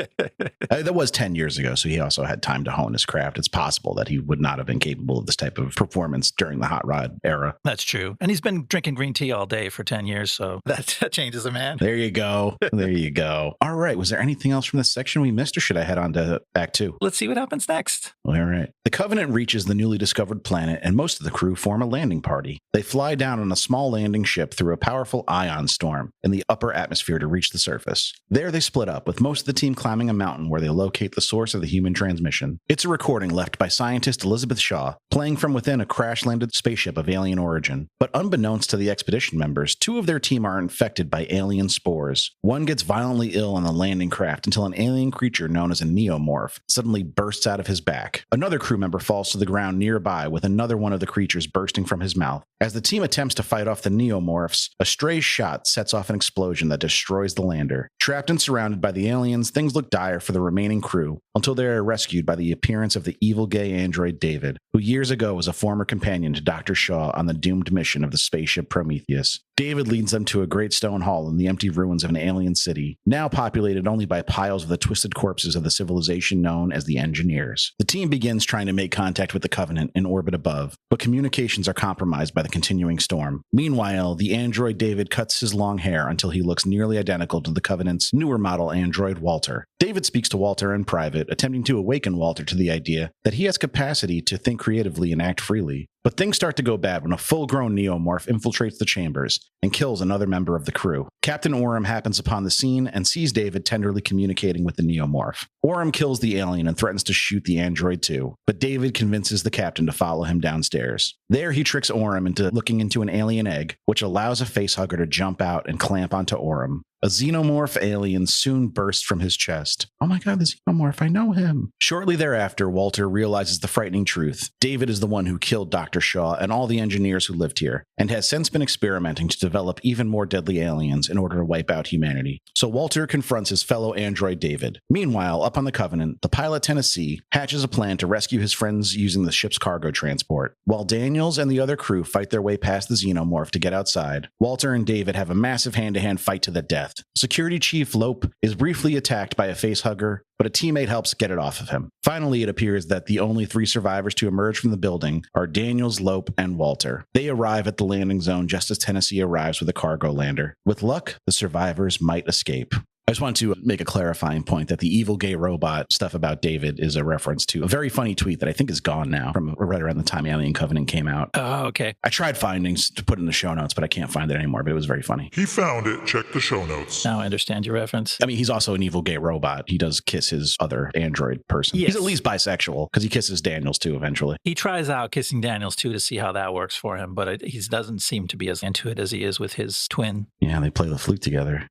That was 10 years ago, so he also had time to hone his craft. It's possible that he would not have been capable of this type of performance during the Hot Rod era. That's true. And he's been drinking green tea all day for 10 years, so that changes a man. There you go. There you go. All right. Was there anything else from this section we missed, or should I head on to Act 2? Let's see what happens next. All right. The Covenant reaches the newly discovered planet, and most of the crew form a landing party. They fly down on a small landing ship through a powerful ion storm in the upper atmosphere to reach the surface. There they split up, with most of the team climbing a mountain where they locate the source of the human transmission. It's a recording left by scientist Elizabeth Shaw, playing from within a crash-landed spaceship of alien origin. But unbeknownst to the expedition members, 2 of their team are infected by alien spores. One gets violently ill on the landing craft until an alien creature known as a neomorph suddenly bursts out of his back. Another crew member falls to the ground nearby with another one of the creatures bursting from his mouth. As the team attempts to fight off the neomorphs, a stray shot sets off an explosion that destroys the lander. Trapped and surrounded by the aliens, things look dire for the remaining crew until they are rescued by the appearance of the evil gay android David, who years ago was a former companion to Dr. Shaw on the doomed mission of the spaceship Prometheus. David leads them to a great stone hall in the empty ruins of an alien city, now populated only by piles of the twisted corpses of the civilization known as the Engineers. The team begins trying to make contact with the Covenant in orbit above, but communications are compromised by the continuing storm. Meanwhile, the android David cuts his long hair until he looks nearly identical to the Covenant's newer model android Walter. David speaks to Walter in private, attempting to awaken Walter to the idea that he has capacity to think creatively and act freely. But things start to go bad when a full-grown neomorph infiltrates the chambers and kills another member of the crew. Captain Orem happens upon the scene and sees David tenderly communicating with the neomorph. Orem kills the alien and threatens to shoot the android too, but David convinces the captain to follow him downstairs. There he tricks Orem into looking into an alien egg, which allows a facehugger to jump out and clamp onto Orem. A xenomorph alien soon bursts from his chest. Oh my God, the xenomorph, I know him. Shortly thereafter, Walter realizes the frightening truth. David is the one who killed Dr. Shaw and all the engineers who lived here, and has since been experimenting to develop even more deadly aliens in order to wipe out humanity. So Walter confronts his fellow android David. Meanwhile, up on the Covenant, the pilot Tennessee hatches a plan to rescue his friends using the ship's cargo transport. While Daniels and the other crew fight their way past the xenomorph to get outside, Walter and David have a massive hand-to-hand fight to the death. Security Chief Lope is briefly attacked by a facehugger, but a teammate helps get it off of him. Finally, it appears that the only 3 survivors to emerge from the building are Daniels, Lope, and Walter. They arrive at the landing zone just as Tennessee arrives with a cargo lander. With luck, the survivors might escape. I just want to make a clarifying point that the evil gay robot stuff about David is a reference to a very funny tweet that I think is gone now from right around the time Alien Covenant came out. Oh, okay. I tried finding to put in the show notes, but I can't find it anymore, but it was very funny. He found it. Check the show notes. Now I understand your reference. I mean, he's also an evil gay robot. He does kiss his other android person. Yes. He's at least bisexual because he kisses Daniels too eventually. He tries out kissing Daniels too to see how that works for him, but he doesn't seem to be as into it as he is with his twin. Yeah, they play the flute together.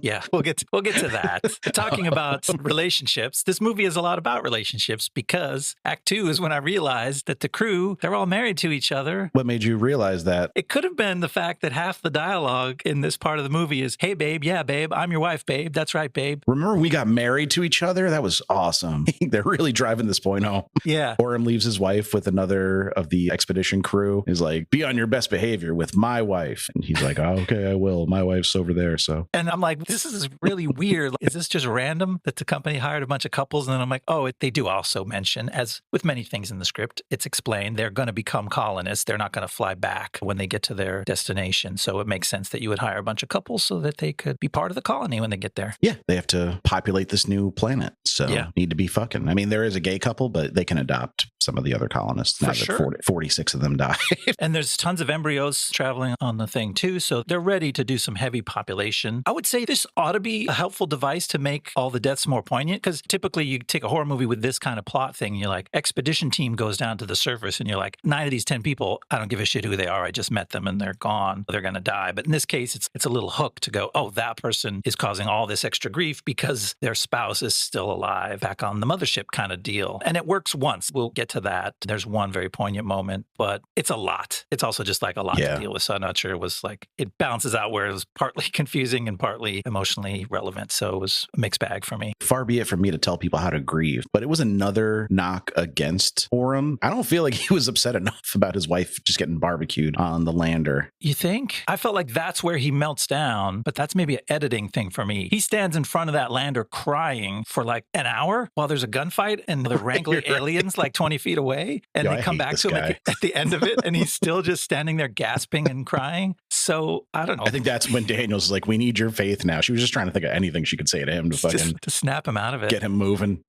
Yeah, we'll get to that. Talking about relationships, this movie is a lot about relationships because Act 2 is when I realized that the crew, they're all married to each other. What made you realize that? It could have been the fact that half the dialogue in this part of the movie is, hey, babe, yeah, babe, I'm your wife, babe. That's right, babe. Remember we got married to each other? That was awesome. They're really driving this point home. Yeah. Orem leaves his wife with another of the expedition crew. He's like, be on your best behavior with my wife. And he's like, oh, okay, I will. My wife's over there, so. And I'm like, this is really weird. Is this just random that the company hired a bunch of couples? And then I'm like, oh, they do also mention, as with many things in the script, it's explained they're going to become colonists. They're not going to fly back when they get to their destination. So it makes sense that you would hire a bunch of couples so that they could be part of the colony when they get there. Yeah, they have to populate this new planet. So need to be fucking. I mean, there is a gay couple, but they can adopt some of the other colonists now that sure. 46 of them died. And there's tons of embryos traveling on the thing too. So they're ready to do some heavy population. I would say this ought to be a helpful device to make all the deaths more poignant, because typically you take a horror movie with this kind of plot thing and you're like, expedition team goes down to the surface and you're like, 9 of these 10 people, I don't give a shit who they are. I just met them and they're gone. They're going to die. But in this case, it's a little hook to go, oh, that person is causing all this extra grief because their spouse is still alive back on the mothership kind of deal. And it works once. We'll get to that. There's one very poignant moment, but it's a lot. It's also just like a lot to deal with. So I'm not sure it was like, it balances out where it was partly confusing and partly emotionally relevant. So it was a mixed bag for me. Far be it from me to tell people how to grieve, but it was another knock against Orem. I don't feel like he was upset enough about his wife just getting barbecued on the lander. You think? I felt like that's where he melts down, but that's maybe an editing thing for me. He stands in front of that lander crying for like an hour while there's a gunfight and they're wrangling aliens like 20 feet away. And they come back to him at the end of it and he's still just standing there gasping and crying. So I don't know. I think that's when Daniel's like, we need your faith now. She was just trying to think of anything she could say to him to fucking to snap him out of it. Get him moving.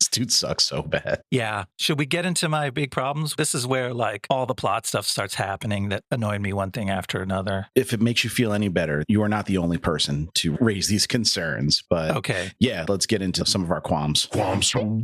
This dude sucks so bad. Yeah. Should we get into my big problems? This is where like all the plot stuff starts happening that annoyed me one thing after another. If it makes you feel any better, you are not the only person to raise these concerns. But okay. Yeah, let's get into some of our qualms.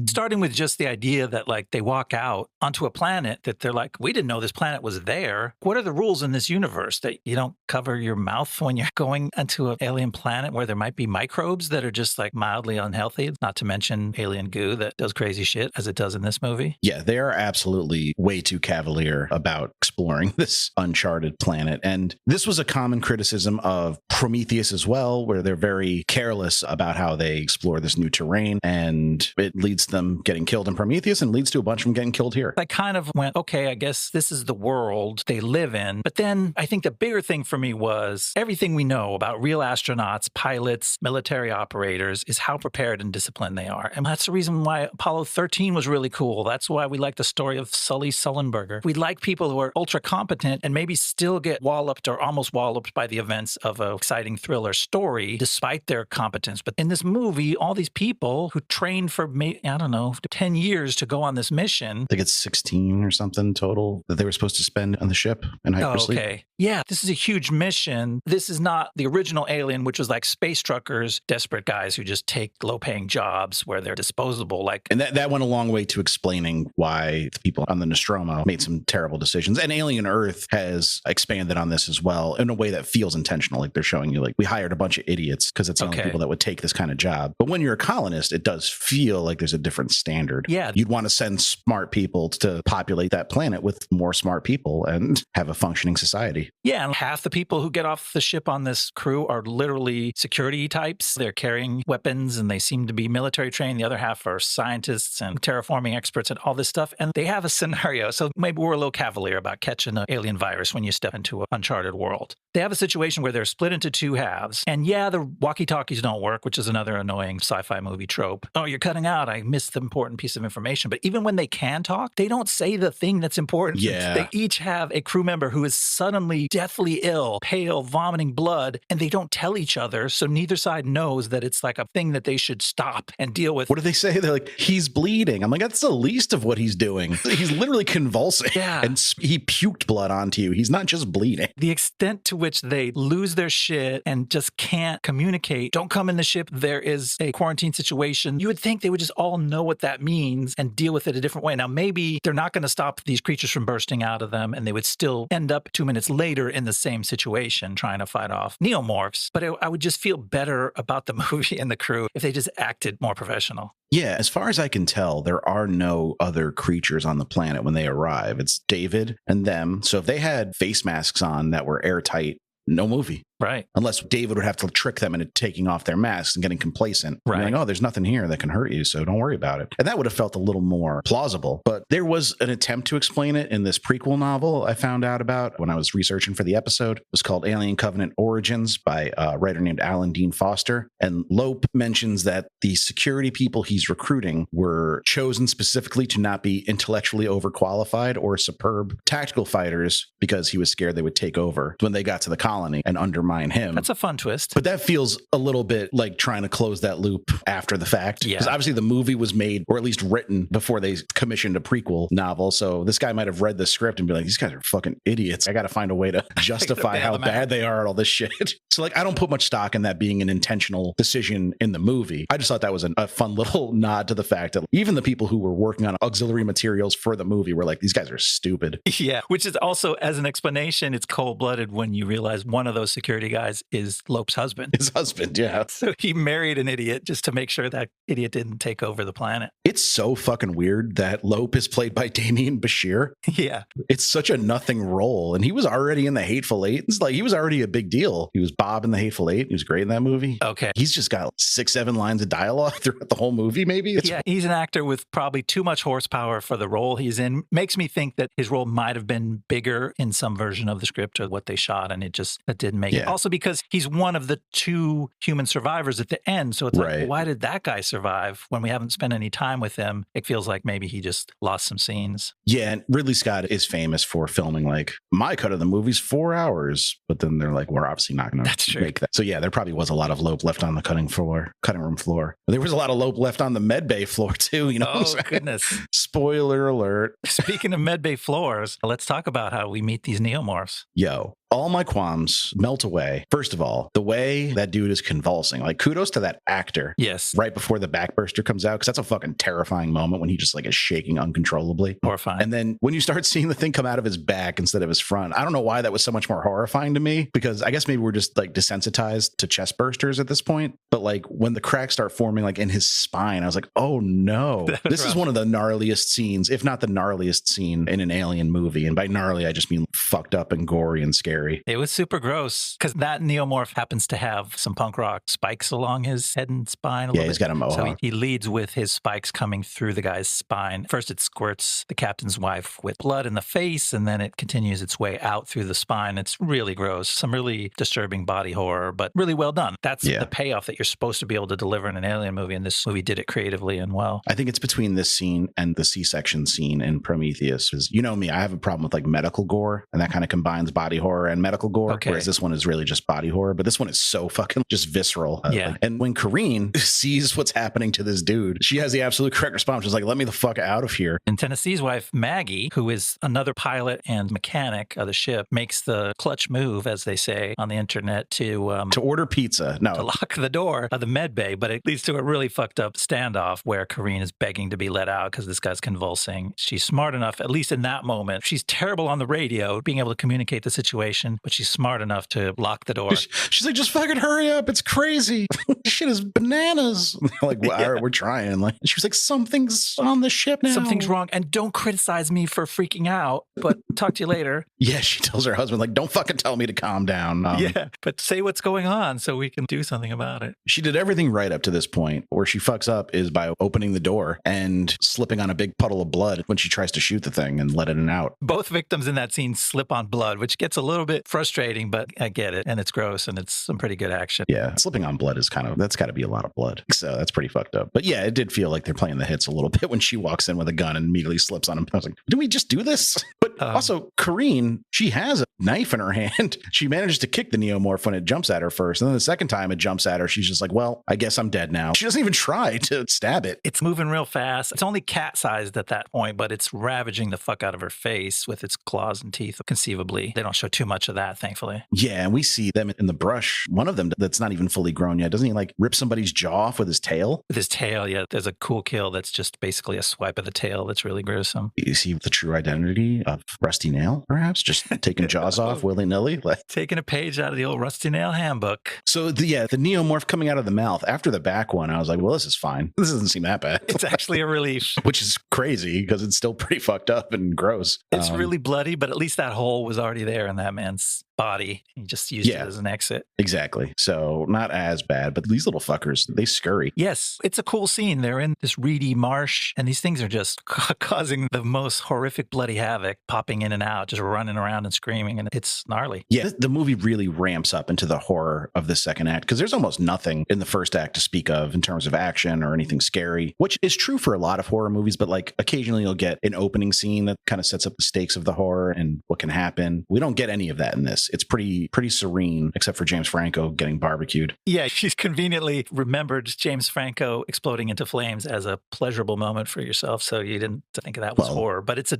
Starting with just the idea that like they walk out onto a planet that they're like, we didn't know this planet was there. What are the rules in this universe that you don't cover your mouth when you're going into an alien planet where there might be microbes that are just like mildly unhealthy, not to mention alien goo that does crazy shit as it does in this movie? Yeah, they are absolutely way too cavalier about exploring this uncharted planet. And this was a common criticism of Prometheus as well, where they're very careless about how they explore this new terrain, and it leads them getting killed in Prometheus and leads to a bunch of them getting killed here. I kind of went, okay, I guess this is the world they live in. But then I think the bigger thing for me was everything we know about real astronauts, pilots, military operators is how prepared and disciplined they are. And that's the reason why Apollo 13 was really cool. That's why we like the story of Sully Sullenberger. We like people who are ultra competent and maybe still get walloped or almost walloped by the events of an exciting thriller story despite their competence. But in this movie, all these people who trained for, I don't know, 10 years to go on this mission. I think it's 16 or something total that they were supposed to spend on the ship in hypersleep. Okay. Yeah, this is a huge huge mission. This is not the original Alien, which was like space truckers, desperate guys who just take low-paying jobs where they're disposable. And that went a long way to explaining why the people on the Nostromo made some terrible decisions. And Alien Earth has expanded on this as well in a way that feels intentional. Like they're showing you, like, we hired a bunch of idiots because it's the only people that would take this kind of job. But when you're a colonist, it does feel like there's a different standard. Yeah. You'd want to send smart people to populate that planet with more smart people and have a functioning society. Yeah, and half the people who get off the ship on this crew are literally security types. They're carrying weapons and they seem to be military trained. The other half are scientists and terraforming experts and all this stuff. And they have a scenario. So maybe we're a little cavalier about catching an alien virus when you step into an uncharted world. They have a situation where they're split into two halves. And yeah, the walkie-talkies don't work, which is another annoying sci-fi movie trope. Oh, you're cutting out. I missed the important piece of information. But even when they can talk, they don't say the thing that's important. Yeah. They each have a crew member who is suddenly deathly ill, pale, vomiting blood, and they don't tell each other. So neither side knows that it's like a thing that they should stop and deal with. What do they say? They're like, he's bleeding. I'm like, that's the least of what he's doing. He's literally convulsing. Yeah. And he puked blood onto you. He's not just bleeding. The extent to which they lose their shit and just can't communicate. Don't come in the ship. There is a quarantine situation. You would think they would just all know what that means and deal with it a different way. Now, maybe they're not going to stop these creatures from bursting out of them, and they would still end up 2 minutes later in the same situation trying to fight off neomorphs. But I would just feel better about the movie and the crew if they just acted more professional. Yeah, as far as I can tell, there are no other creatures on the planet when they arrive. It's David and them. So if they had face masks on that were airtight, no movie. Right. Unless David would have to trick them into taking off their masks and getting complacent. Right. Like, oh, there's nothing here that can hurt you, so don't worry about it. And that would have felt a little more plausible. But there was an attempt to explain it in this prequel novel I found out about when I was researching for the episode. It was called Alien Covenant Origins by a writer named Alan Dean Foster. And Lope mentions that the security people he's recruiting were chosen specifically to not be intellectually overqualified or superb tactical fighters because he was scared they would take over when they got to the colony and undermine him. That's a fun twist. But that feels a little bit like trying to close that loop after the fact. Yeah. Because obviously the movie was made, or at least written, before they commissioned a prequel novel. So this guy might have read the script and be like, these guys are fucking idiots. I got to find a way to justify how bad they are at all this shit. So like, I don't put much stock in that being an intentional decision in the movie. I just thought that was a fun little nod to the fact that even the people who were working on auxiliary materials for the movie were like, these guys are stupid. Yeah, which is also, as an explanation, it's cold-blooded when you realize one of those security guys is Lope's husband. His husband, yeah. So he married an idiot just to make sure that idiot didn't take over the planet. It's so fucking weird that Lope is played by Demián Bichir. Yeah. It's such a nothing role. And he was already in the Hateful Eight. It's like he was already a big deal. He was Bob in the Hateful Eight. He was great in that movie. Okay. He's just got 6-7 lines of dialogue throughout the whole movie, maybe. Yeah, he's an actor with probably too much horsepower for the role he's in. Makes me think that his role might have been bigger in some version of the script or what they shot, and it didn't make it. Also because he's one of the 2 human survivors at the end. So it's like, well, why did that guy survive when we haven't spent any time with him? It feels like maybe he just lost some scenes. Yeah, and Ridley Scott is famous for filming like, my cut of the movie's 4 hours, but then they're like, we're obviously not going to make that. So yeah, there probably was a lot of Lope left on the cutting room floor. There was a lot of Lope left on the med bay floor too, you know. Oh, goodness. Spoiler alert. Speaking of med bay floors, let's talk about how we meet these neomorphs. Yo, all my qualms melt away. First of all, the way that dude is convulsing, like kudos to that actor. Yes. Right before the backburster comes out, because that's a fucking terrifying moment when he just like is shaking uncontrollably. Horrifying. And then when you start seeing the thing come out of his back instead of his front, I don't know why that was so much more horrifying to me, because I guess maybe we're just like desensitized to chest bursters at this point. But like when the cracks start forming like in his spine, I was like, oh no, this is one of the gnarliest scenes, if not the gnarliest scene in an Alien movie. And by gnarly, I just mean fucked up and gory and scary. It was super gross because that neomorph happens to have some punk rock spikes along his head and spine. Yeah, he's got a mohawk. So he leads with his spikes coming through the guy's spine. First, it squirts the captain's wife with blood in the face, and then it continues its way out through the spine. It's really gross. Some really disturbing body horror, but really well done. That's the payoff that you're supposed to be able to deliver in an Alien movie, and this movie did it creatively and well. I think it's between this scene and the C-section scene in Prometheus. Because you know me, I have a problem with like medical gore, and that kind of combines body horror and medical gore, Okay. whereas this one is really just body horror. But this one is so fucking just visceral. Yeah. And when Kareen sees what's happening to this dude, she has the absolute correct response. She's like, let me the fuck out of here. And Tennessee's wife, Maggie, who is another pilot and mechanic of the ship, makes the clutch move, as they say on the internet, to order pizza. No. to lock the door of the med bay, but it leads to a really fucked up standoff where Kareen is begging to be let out because this guy's convulsing. She's smart enough, at least in that moment. She's terrible on the radio, being able to communicate the situation, but she's smart enough to lock the door. She's like, just fucking hurry up. It's crazy. Shit is bananas. Like, well, all right, we're trying. Like, she was like, something's on the ship now. Something's wrong. And don't criticize me for freaking out, but talk to you later. Yeah, she tells her husband, like, don't fucking tell me to calm down. Yeah, but say what's going on so we can do something about it. She did everything right up to this point. Where she fucks up is by opening the door and slipping on a big puddle of blood when she tries to shoot the thing and let it out. Both victims in that scene slip on blood, which gets a little bit frustrating, but I get it. And it's gross and it's some pretty good action. Yeah, slipping on blood is that's got to be a lot of blood. So that's pretty fucked up. But yeah, it did feel like they're playing the hits a little bit when she walks in with a gun and immediately slips on him. I was like, did we just do this? But also, Kareen, she has a knife in her hand. She manages to kick the neomorph when it jumps at her first. And then the second time it jumps at her, she's just like, well, I guess I'm dead now. She doesn't even try to stab it. It's moving real fast. It's only cat-sized at that point, but it's ravaging the fuck out of her face with its claws and teeth, conceivably. They don't show too much of that, thankfully. Yeah, and we see them in the brush. One of them that's not even fully grown yet. Doesn't he like rip somebody's jaw off with his tail? With his tail, yeah. There's a cool kill that's just basically a swipe of the tail that's really gruesome. You see the true identity of Rusty Nail, perhaps? Just taking jaws off willy-nilly? Like, taking a page out of the old Rusty Nail handbook. So, the neomorph coming out of the mouth after the back one, I was like, well, this is fine. This doesn't seem that bad. It's actually a relief. Which is crazy because it's still pretty fucked up and gross. It's really bloody, but at least that hole was already there in that man's body. He just used it as an exit. Exactly. So not as bad, but these little fuckers, they scurry. Yes, it's a cool scene. They're in this reedy marsh, and these things are just causing the most horrific bloody havoc, popping in and out, just running around and screaming, and it's gnarly. Yeah, the movie really ramps up into the horror of the second act because there's almost nothing in the first act to speak of in terms of action or anything scary, which is true for a lot of horror movies, but like occasionally you'll get an opening scene that kind of sets up the stakes of the horror and what can happen. We don't get any of that in this. It's pretty serene, except for James Franco getting barbecued. Yeah, she's conveniently remembered James Franco exploding into flames as a pleasurable moment for yourself, so you didn't think of that was horror. But it's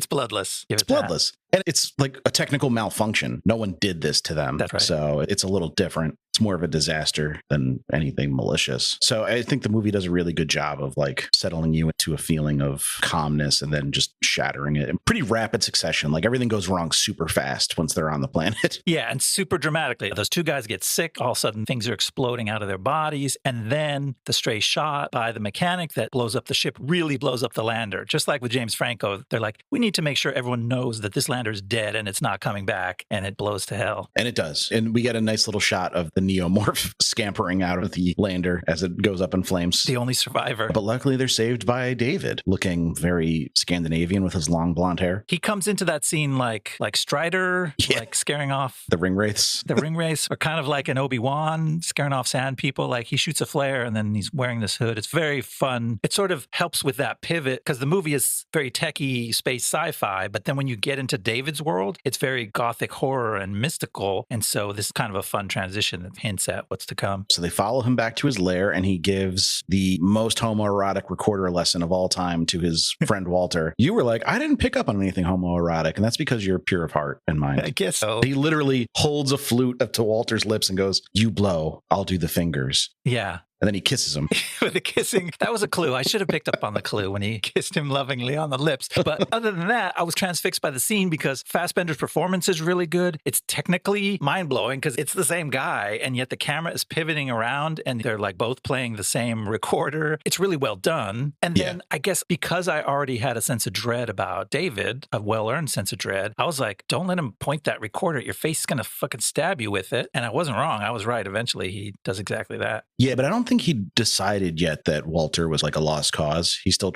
bloodless. It's bloodless. And it's like a technical malfunction. No one did this to them. That's right. So it's a little different. It's more of a disaster than anything malicious. So I think the movie does a really good job of like settling you into a feeling of calmness and then just shattering it in pretty rapid succession. Like everything goes wrong super fast once they're on the planet. Yeah, and super dramatically. Those two guys get sick. All of a sudden, things are exploding out of their bodies. And then the stray shot by the mechanic that blows up the ship really blows up the lander. Just like with James Franco, they're like, we need to make sure everyone knows that this lander is dead and it's not coming back. And it blows to hell. And it does. And we get a nice little shot of the neomorph scampering out of the lander as it goes up in flames. The only survivor. But luckily they're saved by David, looking very Scandinavian with his long blonde hair. He comes into that scene like Strider, like scaring off the ring wraiths. The ring wraiths, or kind of like an Obi-Wan scaring off sand people. Like he shoots a flare and then he's wearing this hood. It's very fun. It sort of helps with that pivot because the movie is very techie space sci-fi, but then when you get into David's world, it's very gothic horror and mystical. And so this is kind of a fun transition that hints at what's to come. So they follow him back to his lair and he gives the most homoerotic recorder lesson of all time to his friend Walter. You were like, I didn't pick up on anything homoerotic, and that's because you're pure of heart and mind. I guess so. He literally holds a flute up to Walter's lips and goes, you blow, I'll do the fingers. Yeah. And then he kisses him. With the kissing, that was a clue. I should have picked up on the clue when he kissed him lovingly on the lips. But other than that, I was transfixed by the scene because Fassbender's performance is really good. It's technically mind-blowing because it's the same guy, and yet the camera is pivoting around and they're like both playing the same recorder. It's really well done. And then I guess because I already had a sense of dread about David, a well-earned sense of dread, I was like, don't let him point that recorder at your face. He's going to fucking stab you with it. And I wasn't wrong. I was right. Eventually, he does exactly that. Yeah, but I don't think he decided yet that Walter was like a lost cause. He's still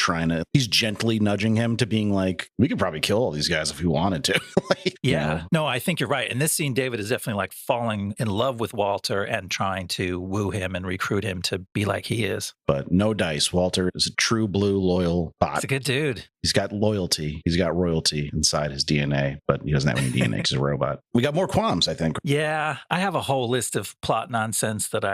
he's gently nudging him to being like, we could probably kill all these guys if we wanted to. Like, yeah. No, I think you're right. In this scene, David is definitely like falling in love with Walter and trying to woo him and recruit him to be like he is. But no dice. Walter is a true blue loyal bot. He's a good dude. He's got loyalty. He's got royalty inside his DNA, but he doesn't have any DNA because he's a robot. We got more qualms, I think. Yeah, I have a whole list of plot nonsense that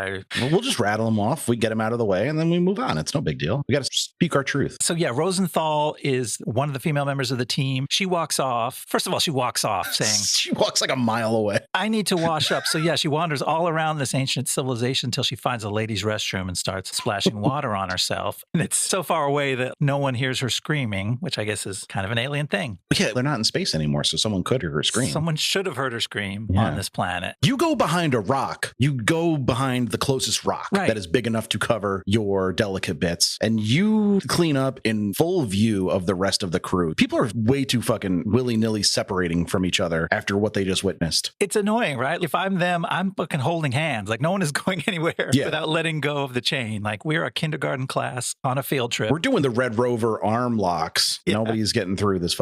We'll just rattle them off. We get them out of the way, and then we move on. It's no big deal. We got to speak our truth. So yeah, Rosenthal is one of the female members of the team. She walks off. First of all, she walks off saying, She walks like a mile away. I need to wash up. So yeah, she wanders all around this ancient civilization until she finds a ladies' restroom and starts splashing water on herself. And it's so far away that no one hears her screaming, which I guess is kind of an alien thing. Yeah, they're not in space anymore, so someone could hear her scream. Someone should have heard her scream on this planet. You go behind a rock. You go behind the closest rock that is big enough to cover your delicate bits, and you clean up in full view of the rest of the crew. People are way too fucking willy-nilly separating from each other after what they just witnessed. It's annoying, right? If I'm them, I'm fucking holding hands. Like no one is going anywhere without letting go of the chain. Like we're a kindergarten class on a field trip. We're doing the Red Rover arm locks. Yeah. Nobody's getting through this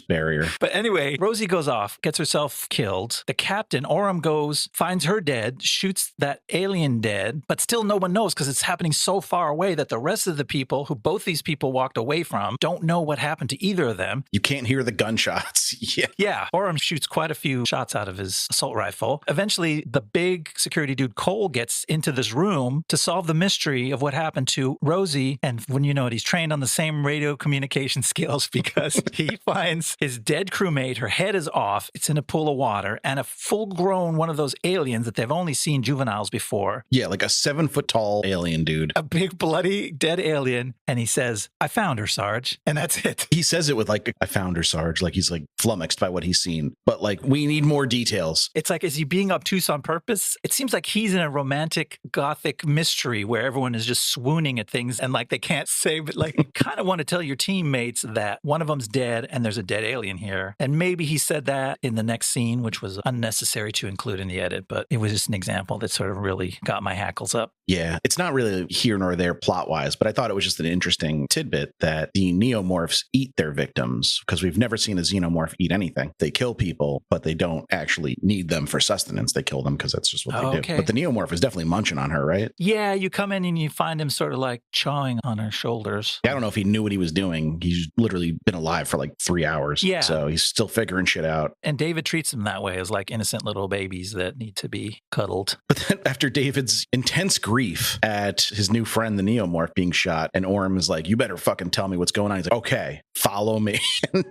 barrier. But anyway, Rosie goes off, gets herself killed. The captain, Orem, goes, finds her dead, shoots that alien dead, but still no one knows because it's happening so far away that the rest of the people who both these people walked away from don't know what happened to either of them. You can't hear the gunshots. Yeah. Orem shoots quite a few shots out of his assault rifle. Eventually, the big security dude, Cole, gets into this room to solve the mystery of what happened to Rosie. And when you know it, he's trained on the same radio communication skills because he finds his dead crewmate. Her head is off. It's in a pool of water, and a full-grown one of those aliens that they've only seen juveniles before. Yeah, like a 7-foot-tall alien dude. A big, bloody, dead alien. And he says, I found her, Sarge. And that's it. He says it with like, I found her, Sarge. Like he's like flummoxed by what he's seen. But like, we need more details. It's like, is he being obtuse on purpose? It seems like he's in a romantic gothic mystery where everyone is just swooning at things and like they can't say, but like, you kind of want to tell your teammates that one of them's dead and there's a dead alien here. And maybe he said that in the next scene, which was unnecessary to include in the edit, but it was just an example that sort of really got my hackles up. Yeah, it's not really here nor there plot-wise, but I thought it was just an interesting tidbit that the neomorphs eat their victims, because we've never seen a xenomorph eat anything. They kill people, but they don't actually need them for sustenance. They kill them because that's just what they do. But the neomorph is definitely munching on her, right? Yeah, you come in and you find him sort of like chawing on her shoulders. I don't know if he knew what he was doing. He's literally been alive for like 3 hours. Yeah. So he's still figuring shit out. And David treats them that way as like innocent little babies that need to be cuddled. But then after David's intense grief at his new friend, the neomorph, being shot, and Orem is like, you better fucking tell me what's going on. He's like, okay, follow me.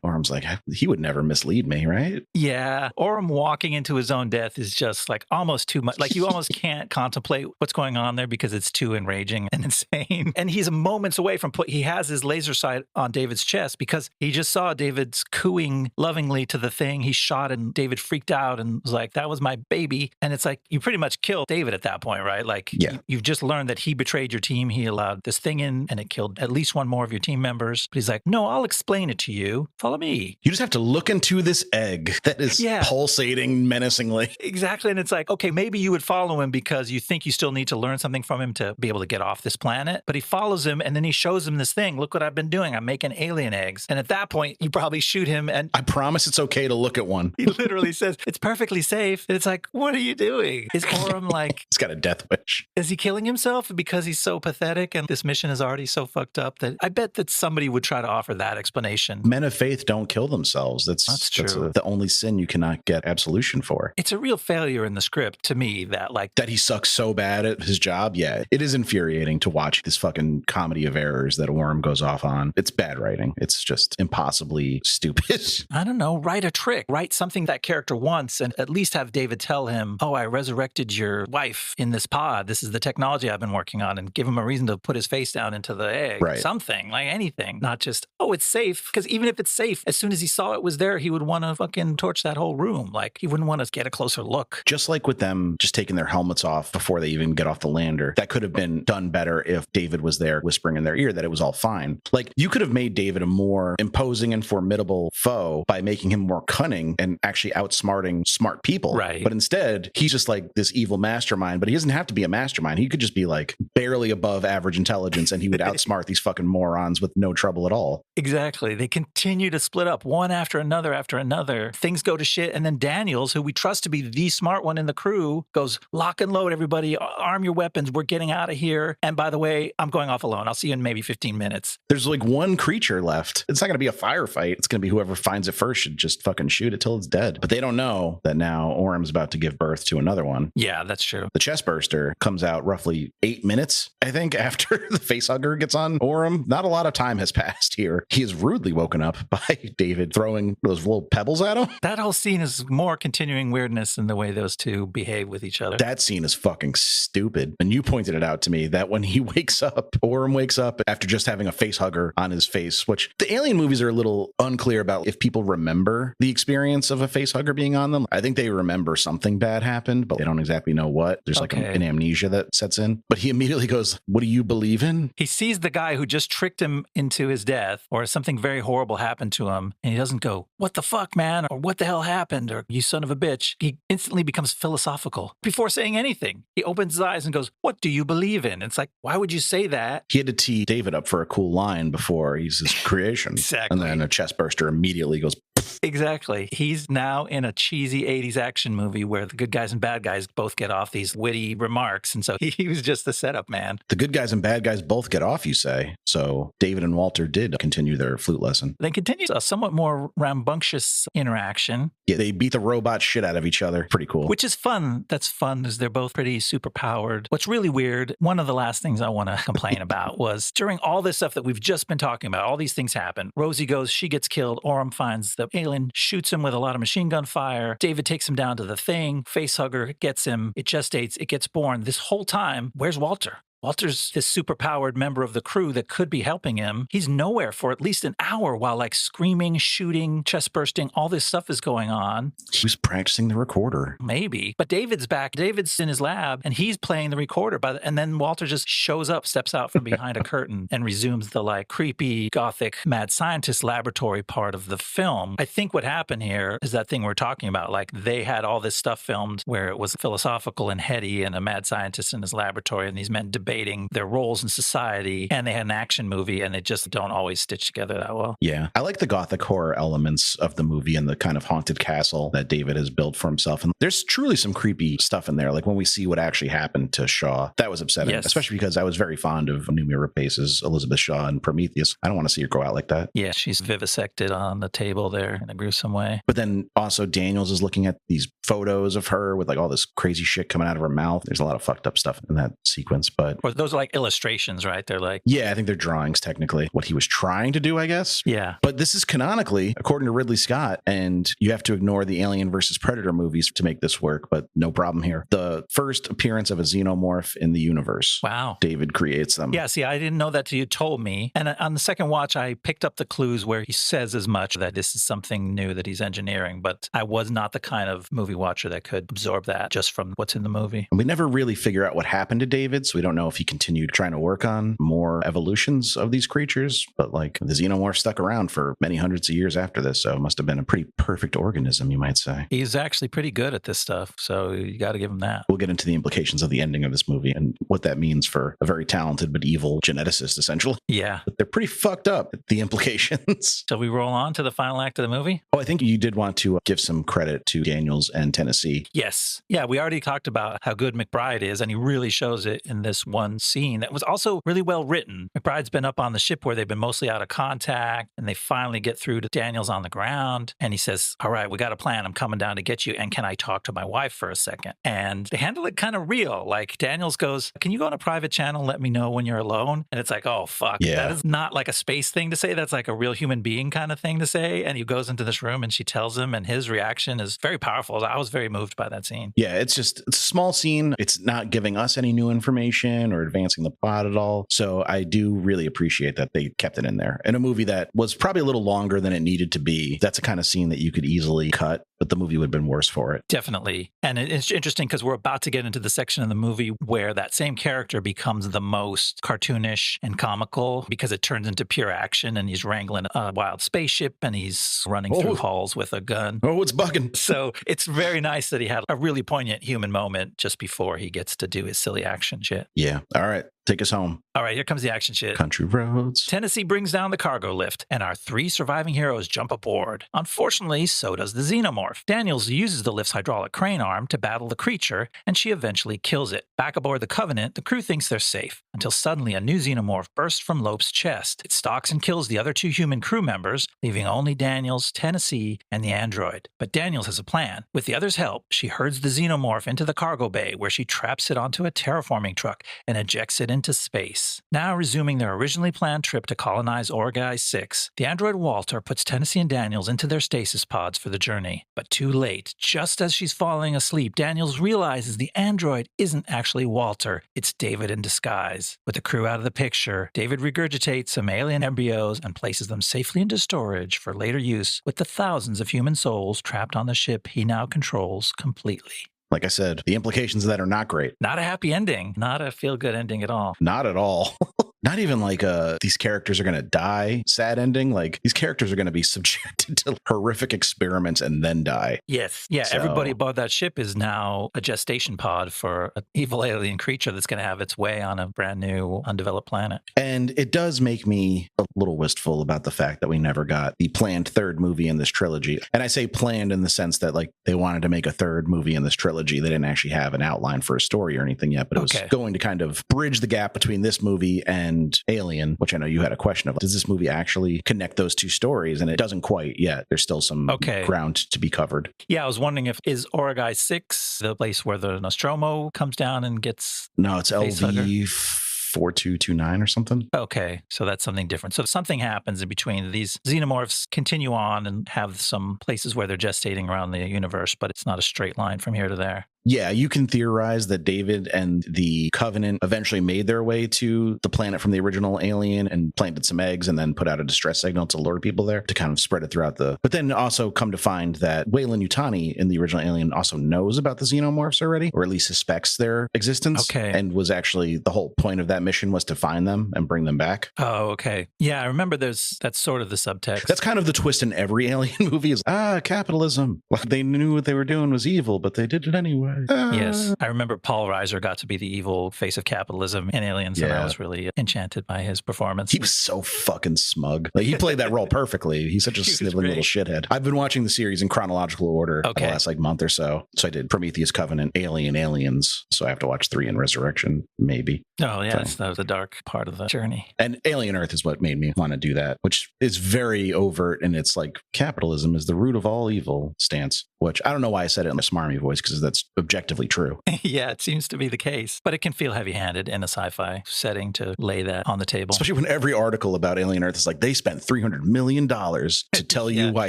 Orem's like, he would never mislead me, right? Yeah. Orem walking into his own death is just like almost too much. Like you almost can't contemplate what's going on there because it's too enraging and insane. And he's moments away from he has his laser sight on David's chest because he just saw David's cooing lovingly to the thing. He shot and David freaked out and was like, that was my baby. And it's like, you pretty much killed David at that point, right? Like you've just learned that he betrayed your team. He allowed this thing in and it killed at least one more of your team members. But he's like, no, I'll explain it to you. Follow me. You just have to look into this egg that is pulsating menacingly. Exactly. And it's like, okay, maybe you would follow him because you think you still need to learn something from him to be able to get off this planet. But he follows him and then he shows him this thing. Look what I've been doing. I'm making alien eggs. And at that point, you probably shoot him. And I promise it's okay to look at one. He literally says, it's perfectly safe. And it's like, what are you doing? Is Orem like... He's got a death wish. Is he killing himself because he's so pathetic and this mission is already so fucked up that I bet that somebody would try to offer that explanation. Men of faith don't kill themselves. That's true. The only sin you cannot get absolution for. It's a real failure in the script to me that he sucks so bad at his job. Yeah, it is infuriating to watch this fucking comedy of errors that Orem goes off on. It's bad writing. It's just impossibly stupid. I don't know. Write a trick. Write something that character wants and at least have David tell him, oh, I resurrected your wife in this pod. This is the technology I've been working on, and give him a reason to put his face down into the egg. Right. Something, like anything. Not just, oh, it's safe. Because even if it's safe, as soon as he saw it was there, he would want to fucking torch that whole room. Like, he wouldn't want to get a closer look. Just like with them just taking their helmets off before they even get off the lander. That could have been done better if David was there whispering in their ear that it was all fine. Like, you could have made David a more imposing and formidable foe by making him more cunning and actually outsmarting smart people. Right. But instead, he's just like this evil mastermind, but he doesn't have to be a mastermind. He could just be like barely above average intelligence and he would outsmart these fucking morons with no trouble at all. Exactly. They continue to split up one after another after another. Things go to shit. And then Daniels, who we trust to be the smart one in the crew, goes, lock and load, everybody. Arm your weapons. We're getting out of here. And by the way, I'm going off alone. I'll see you in maybe 15 minutes. There's like one creature left. It's not going to be a firefight. It's going to be whoever finds it first should just fucking shoot it till it's dead. But they don't know that now Orm's about to give birth to another one. Yeah, that's true. The chest burster comes out roughly 8 minutes, I think, after the facehugger gets on Orm. Not a lot of time has passed here. He is rudely woken up by David throwing those little pebbles at him. That whole scene is more continuing weirdness in the way those two behave with each other. That scene is fucking stupid. And you pointed it out to me that when he wakes up, Orm wakes up after just having a facehugger on his face, which the Alien movies are a little unclear about if people remember the experience of a facehugger being on them. I think they remember something bad happened, but they don't exactly know what. There's like an amnesia that sets in. But he immediately goes, what do you believe in? He sees the guy who just tricked him into his death, or something very horrible happened to him, and he doesn't go, what the fuck, man? Or what the hell happened? Or you son of a bitch. He instantly becomes philosophical before saying anything. He opens his eyes and goes, what do you believe in? It's like, why would you say that? He had to tee David up for a cool line before he's his creation. Exactly. And then a chest burster immediately goes, Exactly. He's now in a cheesy 80s action movie where the good guys and bad guys both get off these witty remarks. And so he was just the setup man. The good guys and bad guys both get off, you say. So David and Walter did continue their flute lesson. Then continues a somewhat more rambunctious interaction. Yeah, they beat the robot shit out of each other. Pretty cool. Which is fun. That's fun, as they're both pretty super powered. What's really weird, one of the last things I want to complain about was during all this stuff that we've just been talking about, all these things happen. Rosie goes, she gets killed. Orm finds the alien, shoots him with a lot of machine gun fire. David takes him down to the thing. Facehugger gets him. It gestates. It gets born. This whole time, where's Walter? Walter's this super-powered member of the crew that could be helping him. He's nowhere for at least an hour while like screaming, shooting, chest bursting, all this stuff is going on. He was practicing the recorder. Maybe. But David's back. David's in his lab and he's playing the recorder. And then Walter just shows up, steps out from behind a curtain and resumes the like creepy, gothic, mad scientist laboratory part of the film. I think what happened here is that thing we're talking about. Like they had all this stuff filmed where it was philosophical and heady and a mad scientist in his laboratory and these men debating their roles in society, and they had an action movie and they just don't always stitch together that well. Yeah. I like the gothic horror elements of the movie and the kind of haunted castle that David has built for himself. And there's truly some creepy stuff in there. Like when we see what actually happened to Shaw, that was upsetting, yes. Especially because I was very fond of Noomi Rapace's Elizabeth Shaw and Prometheus. I don't want to see her go out like that. Yeah, she's vivisected on the table there in a gruesome way. But then also Daniels is looking at these photos of her with like all this crazy shit coming out of her mouth. There's a lot of fucked up stuff in that sequence, but or those are like illustrations, right? They're like, yeah, I think they're drawings technically. What he was trying to do, I guess. Yeah. But this is canonically, according to Ridley Scott, and you have to ignore the Alien versus Predator movies to make this work, but no problem here. The first appearance of a xenomorph in the universe. Wow. David creates them. Yeah, see, I didn't know that till you told me. And on the second watch, I picked up the clues where he says as much that this is something new that he's engineering, but I was not the kind of movie watcher that could absorb that just from what's in the movie. And we never really figure out what happened to David, so we don't know if he continued trying to work on more evolutions of these creatures, but like the xenomorph stuck around for many hundreds of years after this, so it must have been a pretty perfect organism, you might say. He's actually pretty good at this stuff, so you got to give him that. We'll get into the implications of the ending of this movie and what that means for a very talented but evil geneticist, essentially. Yeah. But they're pretty fucked up, the implications. So we roll on to the final act of the movie? Oh, I think you did want to give some credit to Daniels and Tennessee. Yes. Yeah, we already talked about how good McBride is, and he really shows it in this one scene that was also really well written. McBride's been up on the ship where they've been mostly out of contact, and they finally get through to Daniels on the ground, and he says, all right, we got a plan. I'm coming down to get you, and can I talk to my wife for a second? And they handle it kind of real. Like Daniels goes, can you go on a private channel and let me know when you're alone? And it's like, oh, fuck. Yeah. That is not like a space thing to say. That's like a real human being kind of thing to say. And he goes into this room and she tells him, and his reaction is very powerful. I was very moved by that scene. Yeah, it's a small scene. It's not giving us any new information or advancing the plot at all. So I do really appreciate that they kept it in there. In a movie that was probably a little longer than it needed to be, that's a kind of scene that you could easily cut but the movie would have been worse for it. Definitely. And it's interesting because we're about to get into the section of the movie where that same character becomes the most cartoonish and comical because it turns into pure action and he's wrangling a wild spaceship and he's running through halls with a gun. Oh, it's bugging. So it's very nice that he had a really poignant human moment just before he gets to do his silly action shit. Yeah. All right. Take us home. All right, here comes the action shit. Country roads. Tennessee brings down the cargo lift, and our 3 surviving heroes jump aboard. Unfortunately, so does the xenomorph. Daniels uses the lift's hydraulic crane arm to battle the creature, and she eventually kills it. Back aboard the Covenant, the crew thinks they're safe, until suddenly a new xenomorph bursts from Lope's chest. It stalks and kills the other 2 human crew members, leaving only Daniels, Tennessee, and the android. But Daniels has a plan. With the others' help, she herds the xenomorph into the cargo bay, where she traps it onto a terraforming truck and ejects it into space. Now resuming their originally planned trip to colonize Orgai 6, the android Walter puts Tennessee and Daniels into their stasis pods for the journey. But too late. Just as she's falling asleep, Daniels realizes the android isn't actually Walter, it's David in disguise. With the crew out of the picture, David regurgitates some alien embryos and places them safely into storage for later use with the thousands of human souls trapped on the ship he now controls completely. Like I said, the implications of that are not great. Not a happy ending. Not a feel-good ending at all. Not at all. Not even like these characters are going to die sad ending. Like these characters are going to be subjected to horrific experiments and then die. Yes. Yeah. So, everybody aboard that ship is now a gestation pod for an evil alien creature that's going to have its way on a brand new undeveloped planet. And it does make me a little wistful about the fact that we never got the planned 3rd movie in this trilogy. And I say planned in the sense that like they wanted to make a 3rd movie in this trilogy. They didn't actually have an outline for a story or anything yet, but it was going to kind of bridge the gap between this movie and Alien, which I know you had a question of. Does this movie actually connect those 2 stories? And it doesn't quite yet. There's still some ground to be covered. Yeah, I was wondering if is Orgai 6 the place where the Nostromo comes down and gets... No, it's LV 4229 or something. Okay, so that's something different. So something happens in between. These xenomorphs continue on and have some places where they're gestating around the universe, but it's not a straight line from here to there. Yeah, you can theorize that David and the Covenant eventually made their way to the planet from the original Alien and planted some eggs and then put out a distress signal to lure people there to kind of spread it throughout the... But then also come to find that Weyland-Yutani in the original Alien also knows about the xenomorphs already, or at least suspects their existence. Okay. And was actually... The whole point of that mission was to find them and bring them back. Oh, okay. Yeah, I remember that's sort of the subtext. That's kind of the twist in every Alien movie is, capitalism. Like they knew what they were doing was evil, but they did it anyway. Yes. I remember Paul Reiser got to be the evil face of capitalism in Aliens, and I was really enchanted by his performance. He was so fucking smug. Like he played that role perfectly. He's such a sniveling little shithead. I've been watching the series in chronological order the last month or so. So I did Prometheus, Covenant, Alien, Aliens. So I have to watch 3 in Resurrection, maybe. Oh, yeah. It's the dark part of the journey. And Alien Earth is what made me want to do that, which is very overt. And it's like capitalism is the root of all evil stance, which I don't know why I said it in a smarmy voice because that's objectively true. Yeah, it seems to be the case. But it can feel heavy-handed in a sci-fi setting to lay that on the table. Especially when every article about Alien Earth is like, they spent $300 million to tell you why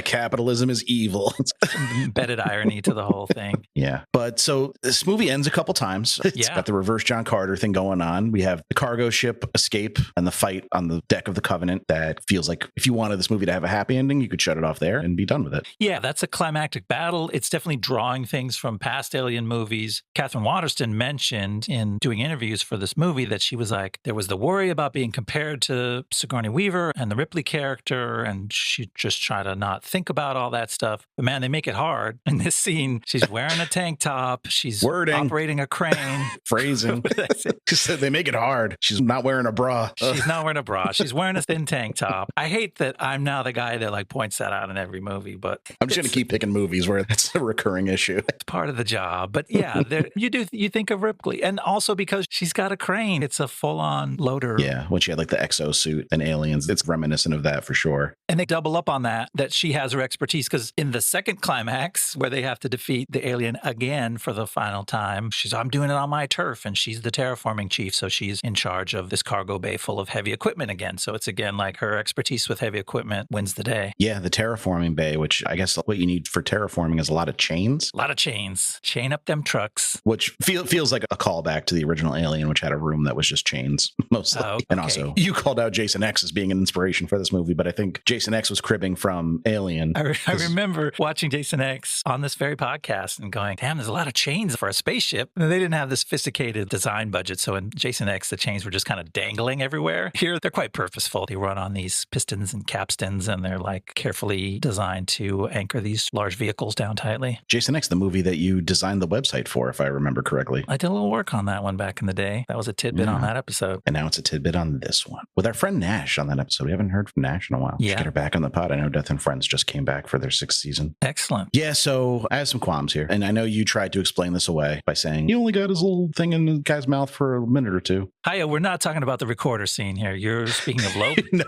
capitalism is evil. Embedded irony to the whole thing. Yeah. But so this movie ends a couple times. It's got the reverse John Carter thing going on. We have the cargo ship escape and the fight on the deck of the Covenant that feels like if you wanted this movie to have a happy ending, you could shut it off there and be done with it. Yeah, that's a climactic battle. It's definitely drawing things from past Alien movies. Katherine Waterston mentioned in doing interviews for this movie that she was like, there was the worry about being compared to Sigourney Weaver and the Ripley character, and she just tried to not think about all that stuff. But man, they make it hard. In this scene, she's wearing a tank top. She's operating a crane. Phrasing. They make it hard. She's not wearing a bra. She's not wearing a bra. She's wearing a thin tank top. I hate that I'm now the guy that like points that out in every movie, but I'm just going to keep picking movies where that's a recurring issue. It's part of the job. But yeah, you think of Ripley. And also because she's got a crane. It's a full-on loader. Yeah, when she had like the exosuit and Aliens, it's reminiscent of that for sure. And they double up on that she has her expertise, because in the second climax where they have to defeat the alien again for the final time, I'm doing it on my turf, and she's the terraforming chief, so she's in charge of this cargo bay full of heavy equipment again. So it's again like her expertise with heavy equipment wins the day. Yeah, the terraforming bay, which I guess what you need for terraforming describing as a lot of chains. A lot of chains. Chain up them trucks. Which feels like a callback to the original Alien, which had a room that was just chains mostly. Oh, okay. And also, you called out Jason X as being an inspiration for this movie, but I think Jason X was cribbing from Alien. I remember watching Jason X on this very podcast and going, damn, there's a lot of chains for a spaceship. And they didn't have the sophisticated design budget. So in Jason X, the chains were just kind of dangling everywhere. Here, they're quite purposeful. They run on these pistons and capstans, and they're like carefully designed to anchor these large vehicles down tightly. Jason X, the movie that you designed the website for, if I remember correctly. I did a little work on that one back in the day. That was a tidbit on that episode. And now it's a tidbit on this one. With our friend Nash on that episode. We haven't heard from Nash in a while. Yeah. Should get her back on the pod. I know Death and Friends just came back for their 6th season. Excellent. Yeah, so I have some qualms here. And I know you tried to explain this away by saying he only got his little thing in the guy's mouth for a minute or two. Hiya, we're not talking about the recorder scene here. You're speaking of Lope? No.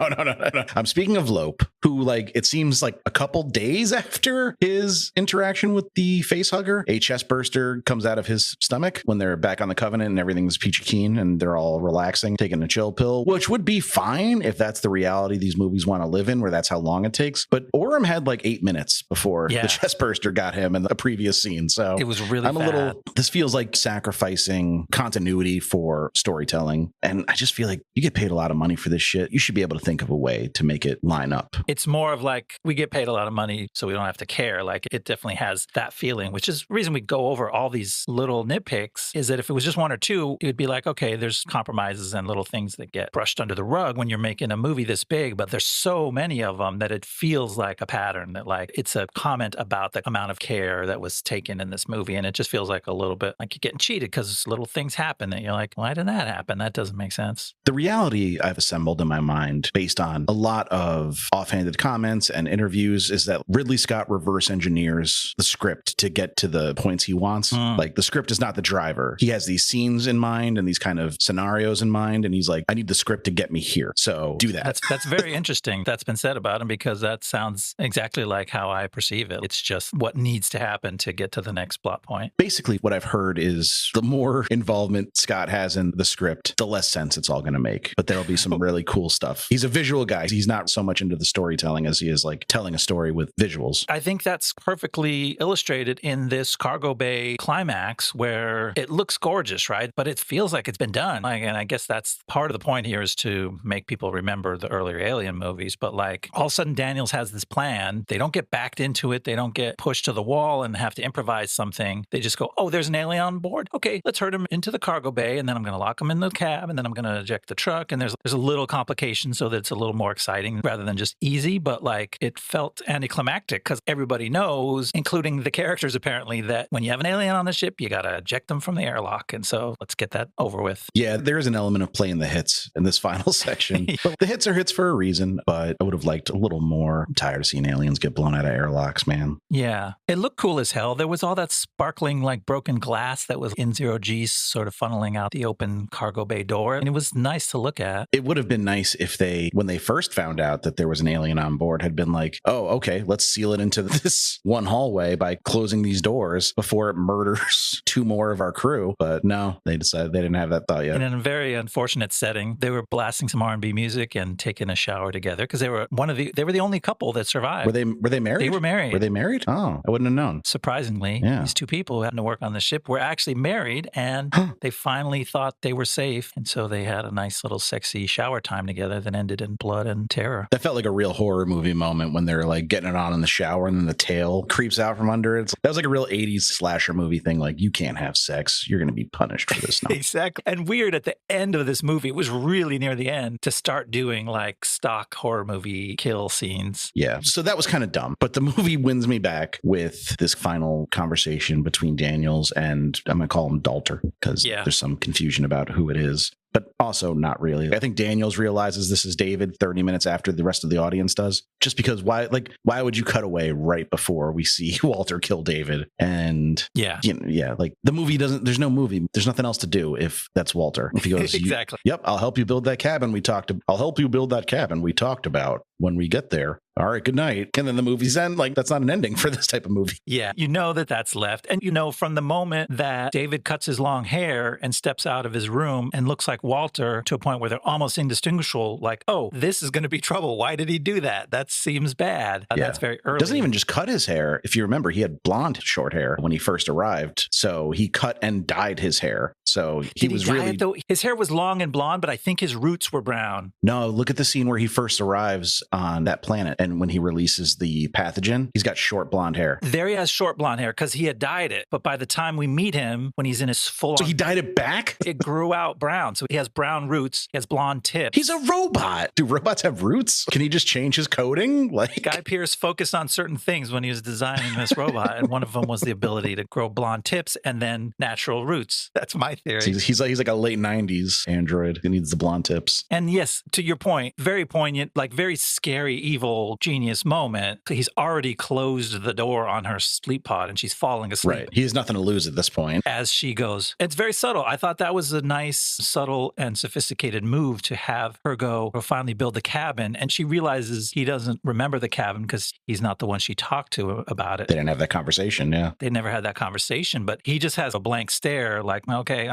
I'm speaking of Lope, who, like, it seems like a couple days after his interaction with the face hugger, a chest burster comes out of his stomach when they're back on the Covenant and everything's peachy keen and they're all relaxing, taking a chill pill, which would be fine if that's the reality these movies want to live in, where that's how long it takes. But Orem had like 8 minutes before the chest burster got him in the previous scene. So it was really bad. This feels like sacrificing continuity for storytelling. And I just feel like you get paid a lot of money for this shit. You should be able to think of a way to make it line up. It's more of like, we get paid a lot of money, so we don't have to care. Like, it definitely has that feeling, which is the reason we go over all these little nitpicks, is that if it was just one or two, it would be like, okay, there's compromises and little things that get brushed under the rug when you're making a movie this big, but there's so many of them that it feels like a pattern, that like it's a comment about the amount of care that was taken in this movie. And it just feels like a little bit like you're getting cheated because little things happen that you're like, why did that happen? That doesn't make sense. The reality I've assembled in my mind based on a lot of offhanded comments and interviews is that Ridley Scott reverse engineers the script to get to the points he wants. Like, the script is not the driver. He has these scenes in mind and these kind of scenarios in mind. And he's like, I need the script to get me here. So do that. That's very interesting. That's been said about him, because that sounds exactly like how I perceive it. It's just what needs to happen to get to the next plot point. Basically, what I've heard is the more involvement Scott has in the script, the less sense it's all going to make. But there'll be some really cool stuff. He's a visual guy. He's not so much into the storytelling as he is like telling a story with visuals. I think that's perfectly illustrated in this cargo bay climax, where it looks gorgeous, right? But it feels like it's been done. Like, and I guess that's part of the point here, is to make people remember the earlier Alien movies. But like, all of a sudden Daniels has this plan. They don't get backed into it. They don't get pushed to the wall and have to improvise something. They just go, oh, there's an alien on board. Okay, let's herd him into the cargo bay, and then I'm going to lock him in the cab, and then I'm going to eject the truck. And there's a little complication so that it's a little more exciting rather than just easy. But like, it felt anticlimactic because everybody knows, including the characters apparently, that when you have an alien on the ship, you got to eject them from the airlock. And so let's get that over with. Yeah, there is an element of playing the hits in this final section. But the hits are hits for a reason, but I would have liked a little more. I'm tired of seeing aliens get blown out of airlocks, man. Yeah, it looked cool as hell. There was all that sparkling, like, broken glass that was in zero G's sort of funneling out the open cargo bay door. And it was nice to look at. It would have been nice if they, when they first found out that there was an alien on board, had been like, oh, okay, let's seal it into this one hallway by closing these doors before it murders 2 more of our crew. But no, they decided they didn't have that thought yet. And in a very unfortunate setting, they were blasting some R&B music and taking a shower together, because they were the only couple that survived. Were they married? They were married. Were they married? Oh, I wouldn't have known. Surprisingly, these 2 people who happened to work on the ship were actually married, and they finally thought they were safe. And so they had a nice little sexy shower time together that ended in blood and terror. That felt like a real horror movie moment when they're like getting it on in the shower and then the tail creeps out from under it. That was like a real 80s slasher movie thing. Like, you can't have sex. You're going to be punished for this now. Exactly. And weird, at the end of this movie, it was really near the end, to start doing like stock horror movie kill scenes. Yeah. So that was kind of dumb. But the movie wins me back with this final conversation between Daniels and, I'm going to call him Dalter, because there's some confusion about who it is. But also not really. I think Daniels realizes this is David 30 minutes after the rest of the audience does. Just because why would you cut away right before we see Walter kill David? And like, the movie doesn't, there's no movie. There's nothing else to do if that's Walter. If he goes, exactly. Yep, I'll help you build that cabin we talked about when we get there. all right, good night. And then the movie's end. Like, that's not an ending for this type of movie. Yeah, that's left. And from the moment that David cuts his long hair and steps out of his room and looks like Walter to a point where they're almost indistinguishable, like, oh, this is going to be trouble. Why did he do that? That seems bad. Yeah. That's very early. Doesn't even just cut his hair. If you remember, he had blonde short hair when he first arrived. So he cut and dyed his hair. So he Did was dye really... it, though? His hair was long and blonde, but I think his roots were brown. No, look at the scene where he first arrives on that planet. And when he releases the pathogen, he's got short blonde hair. There he has short blonde hair because he had dyed it. But by the time we meet him, when he's in his full... So he dyed it back? It grew out brown. So he has brown roots. He has blonde tips. He's a robot. Do robots have roots? Can he just change his coding? Like, Guy Pearce focused on certain things when he was designing this robot. And one of them was the ability to grow blonde tips and then natural roots. That's my theory. He's like a late 90s android who needs the blonde tips. And yes, to your point, very poignant, like very scary, evil, genius moment. He's already closed the door on her sleep pod and she's falling asleep. Right. He has nothing to lose at this point. As she goes. It's very subtle. I thought that was a nice, subtle, and sophisticated move to have her go finally build the cabin. And she realizes he doesn't remember the cabin because he's not the one she talked to about it. They didn't have that conversation, yeah. They never had that conversation, but he just has a blank stare like, okay,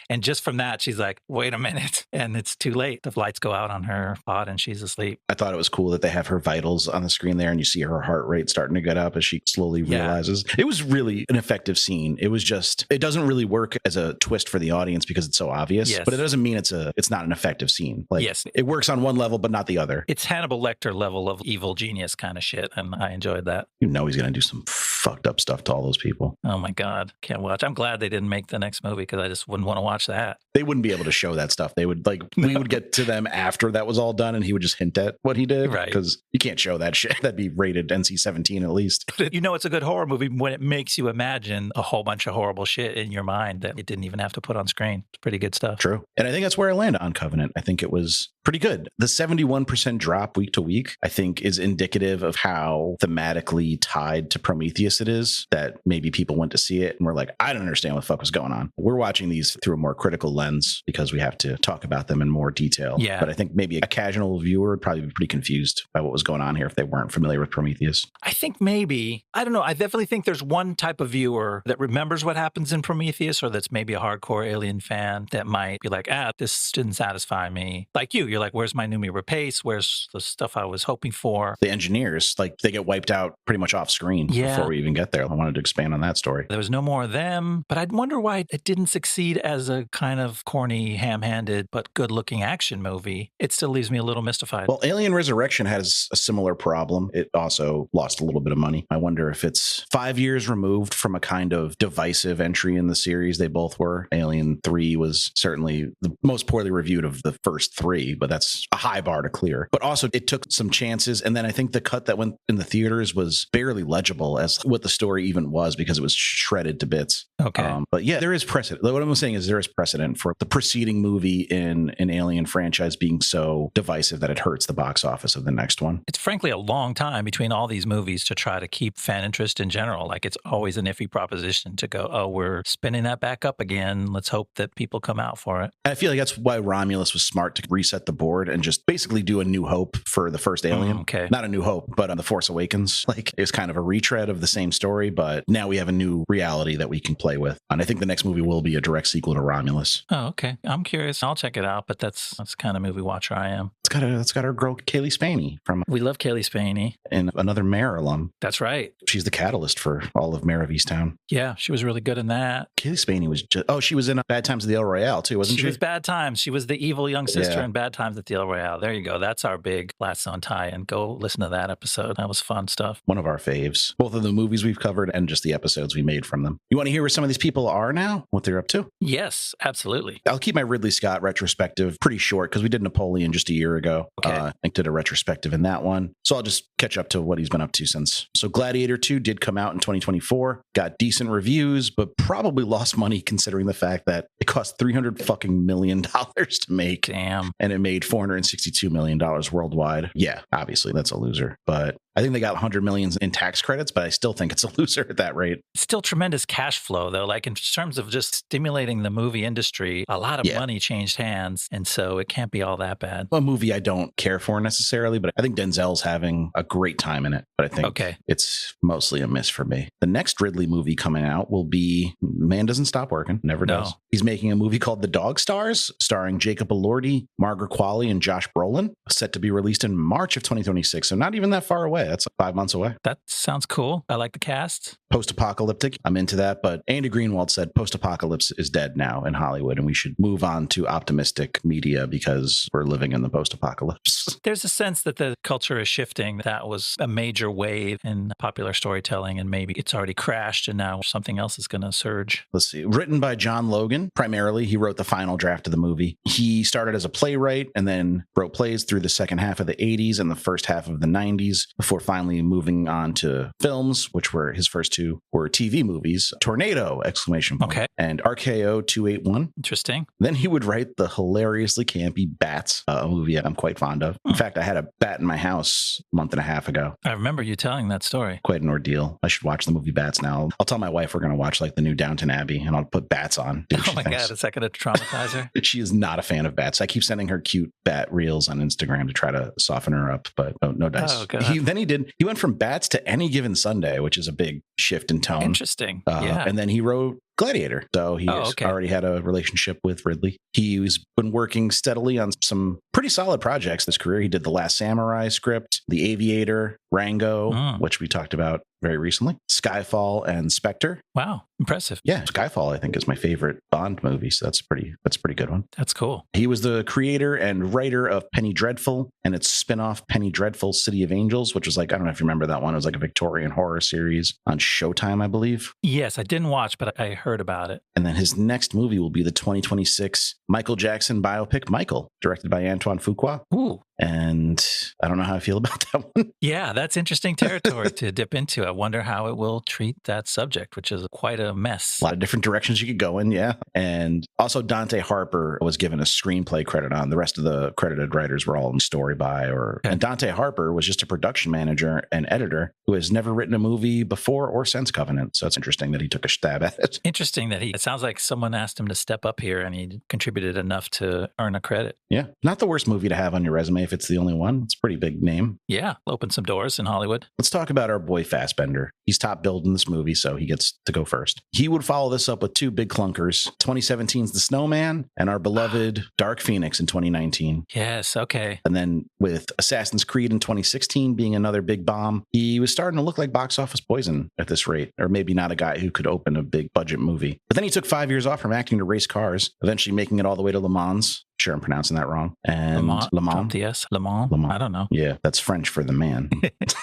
And just from that, she's like, wait a minute. And it's too late. The lights go out on her pod and she's asleep. I thought it was cool that they have her vitals on the screen there and you see her heart rate starting to get up as she slowly realizes. It was really an effective scene. It was just, it doesn't really work as a twist for the audience because it's so obvious, but it doesn't mean it's not an effective scene. Like, it works on one level, but not the other. It's Hannibal Lecter level of evil genius kind of shit. And I enjoyed that. He's going to do some fucked up stuff to all those people. Oh my God. Can't watch. I'm glad they didn't make the next movie because I just wouldn't want to watch that. They wouldn't be able to show that stuff. They would we would get to them after that was all done and he would just hint at what he did. Right. Because you can't show that shit. That'd be rated NC-17 at least. It's a good horror movie when it makes you imagine a whole bunch of horrible shit in your mind that it didn't even have to put on screen. It's pretty good stuff. True. And I think that's where I landed on Covenant. I think it was pretty good. The 71% drop week to week, I think, is indicative of how thematically tied to Prometheus it is, that maybe people went to see it and were like, I don't understand what the fuck was going on. We're watching these through a more critical lens because we have to talk about them in more detail. Yeah. But I think maybe a casual viewer would probably be pretty confused by what was going on here if they weren't familiar with Prometheus. I think maybe, I don't know, I definitely think there's one type of viewer that remembers what happens in Prometheus, or that's maybe a hardcore Alien fan that might be like, this didn't satisfy me. Like you're like, where's my Numi Rapace? Where's the stuff I was hoping for? The engineers, like, they get wiped out pretty much off screen before we even get there. I wanted to expand on that story. There was no more of them, but I'd wonder why it didn't succeed as a kind of corny, ham-handed, but good-looking action movie. It still leaves me a little mystified. Well, Alien Resurrection has a similar problem. It also lost a little bit of money. I wonder if it's 5 years removed from a kind of divisive entry in the series. They both were. Alien 3 was certainly the most poorly reviewed of the first three, but that's a high bar to clear. But also it took some chances. And then I think the cut that went in the theaters was barely legible as what the story even was because it was shredded to bits. Okay. But yeah, there is precedent. What I'm saying is there is precedent for the preceding movie in an Alien franchise being so divisive that it hurts the box office of the next one. It's frankly a long time between all these movies to try to keep fan interest in general. Like, it's always an iffy proposition to go, oh, we're spinning that back up again. Let's hope that people come out for it. I feel like that's why Romulus was smart to reset the board and just basically do a New Hope for the first Alien. Okay. Not a New Hope, but on The Force Awakens. Like, it was kind of a retread of the same story, but now we have a new reality that we can play with. And I think the next movie will be a direct sequel to Romulus. Oh, okay. I'm curious. I'll check it out, but that's the kind of movie watcher I am. It's got our girl Kaylee Spaney from... We love Kaylee Spaney. And another Mare alum. That's right. She's the catalyst for all of Mare of Easttown. Yeah, she was really good in that. Kaylee Spaney was just... Oh, she was in Bad Times at the El Royale too, wasn't she? She was Bad Times. She was the evil young sister in Bad Times at the El Royale. There you go. That's our big Last Zone tie-in. Go listen to that episode. That was fun stuff. One of our faves. Both of the movies we've covered and just the episodes we made from them. You want to hear where some of these people are now? What they're up to? Yes, absolutely. I'll keep my Ridley Scott retrospective pretty short because we did Napoleon just a year ago. Okay. I did a retrospective in that one. So I'll just catch up to what he's been up to since. So Gladiator 2 did come out in 2024, got decent reviews, but probably lost money considering the fact that it cost $300 million to make. Damn. And it made $462 million worldwide. Yeah, obviously that's a loser, but I think they got 100 millions in tax credits, but I still think it's a loser at that rate. Still tremendous cash flow, though. Like in terms of just stimulating the movie industry, a lot of money changed hands. And so it can't be all that bad. A movie I don't care for necessarily, but I think Denzel's having a great time in it. But I think it's mostly a miss for me. The next Ridley movie coming out will be Man Doesn't Stop Working. Never does. He's making a movie called The Dog Stars, starring Jacob Elordi, Margaret Qualley, and Josh Brolin, set to be released in March of 2026. So not even that far away. That's 5 months away. That sounds cool. I like the cast. Post-apocalyptic. I'm into that. But Andy Greenwald said post-apocalypse is dead now in Hollywood, and we should move on to optimistic media because we're living in the post-apocalypse. There's a sense that the culture is shifting. That was a major wave in popular storytelling, and maybe it's already crashed and now something else is going to surge. Let's see. Written by John Logan, primarily. He wrote the final draft of the movie. He started as a playwright and then wrote plays through the second half of the 80s and the first half of the 90s before finally moving on to films, which were his first two were TV movies, Tornado! Okay. And RKO 281. Interesting. Then he would write the hilariously campy Bats, a movie I'm quite fond of. In fact, I had a bat in my house a month and a half ago. I remember you telling that story. Quite an ordeal. I should watch the movie Bats now. I'll tell my wife we're going to watch like the new Downton Abbey and I'll put bats on. Oh my God, is that going to traumatize her? She is not a fan of bats. I keep sending her cute bat reels on Instagram to try to soften her up, but no dice. Oh, God. He went from Bats to Any Given Sunday, which is a big shift in tone. Interesting. Yeah. And then he wrote Gladiator. So he already had a relationship with Ridley. He's been working steadily on some pretty solid projects this career. He did The Last Samurai script, The Aviator, Rango, which we talked about very recently, Skyfall, and Spectre. Wow. Impressive. Yeah. Skyfall, I think, is my favorite Bond movie. So that's a pretty good one. That's cool. He was the creator and writer of Penny Dreadful and its spin-off Penny Dreadful City of Angels, which was like, I don't know if you remember that one. It was like a Victorian horror series on Showtime, I believe. Yes, I didn't watch, but I heard about it. And then his next movie will be the 2026 Michael Jackson biopic, Michael, directed by Antoine Fuqua. Ooh. And I don't know how I feel about that one. Yeah, that's interesting territory to dip into. I wonder how it will treat that subject, which is quite a mess. A lot of different directions you could go in, yeah. And also Dante Harper was given a screenplay credit on. The rest of the credited writers were all in story by and Dante Harper was just a production manager and editor who has never written a movie before or since Covenant. So it's interesting that he took a stab at it. Interesting that it sounds like someone asked him to step up here and he contributed enough to earn a credit. Yeah. Not the worst movie to have on your resume if it's the only one. It's a pretty big name. Yeah. Open some doors in Hollywood. Let's talk about our boy Fassbender. He's top billed in this movie, so he gets to go first. He would follow this up with two big clunkers, 2017's The Snowman and our beloved Dark Phoenix in 2019. Yes. Okay. And then with Assassin's Creed in 2016 being another big bomb, he was starting to look like box office poison at this rate, or maybe not a guy who could open a big budget movie. But then he took 5 years off from acting to race cars, eventually making it all the way to Le Mans. Sure, I'm pronouncing that wrong. And Le Mans. Yes, Le Mans. I don't know. Yeah, that's French for the man.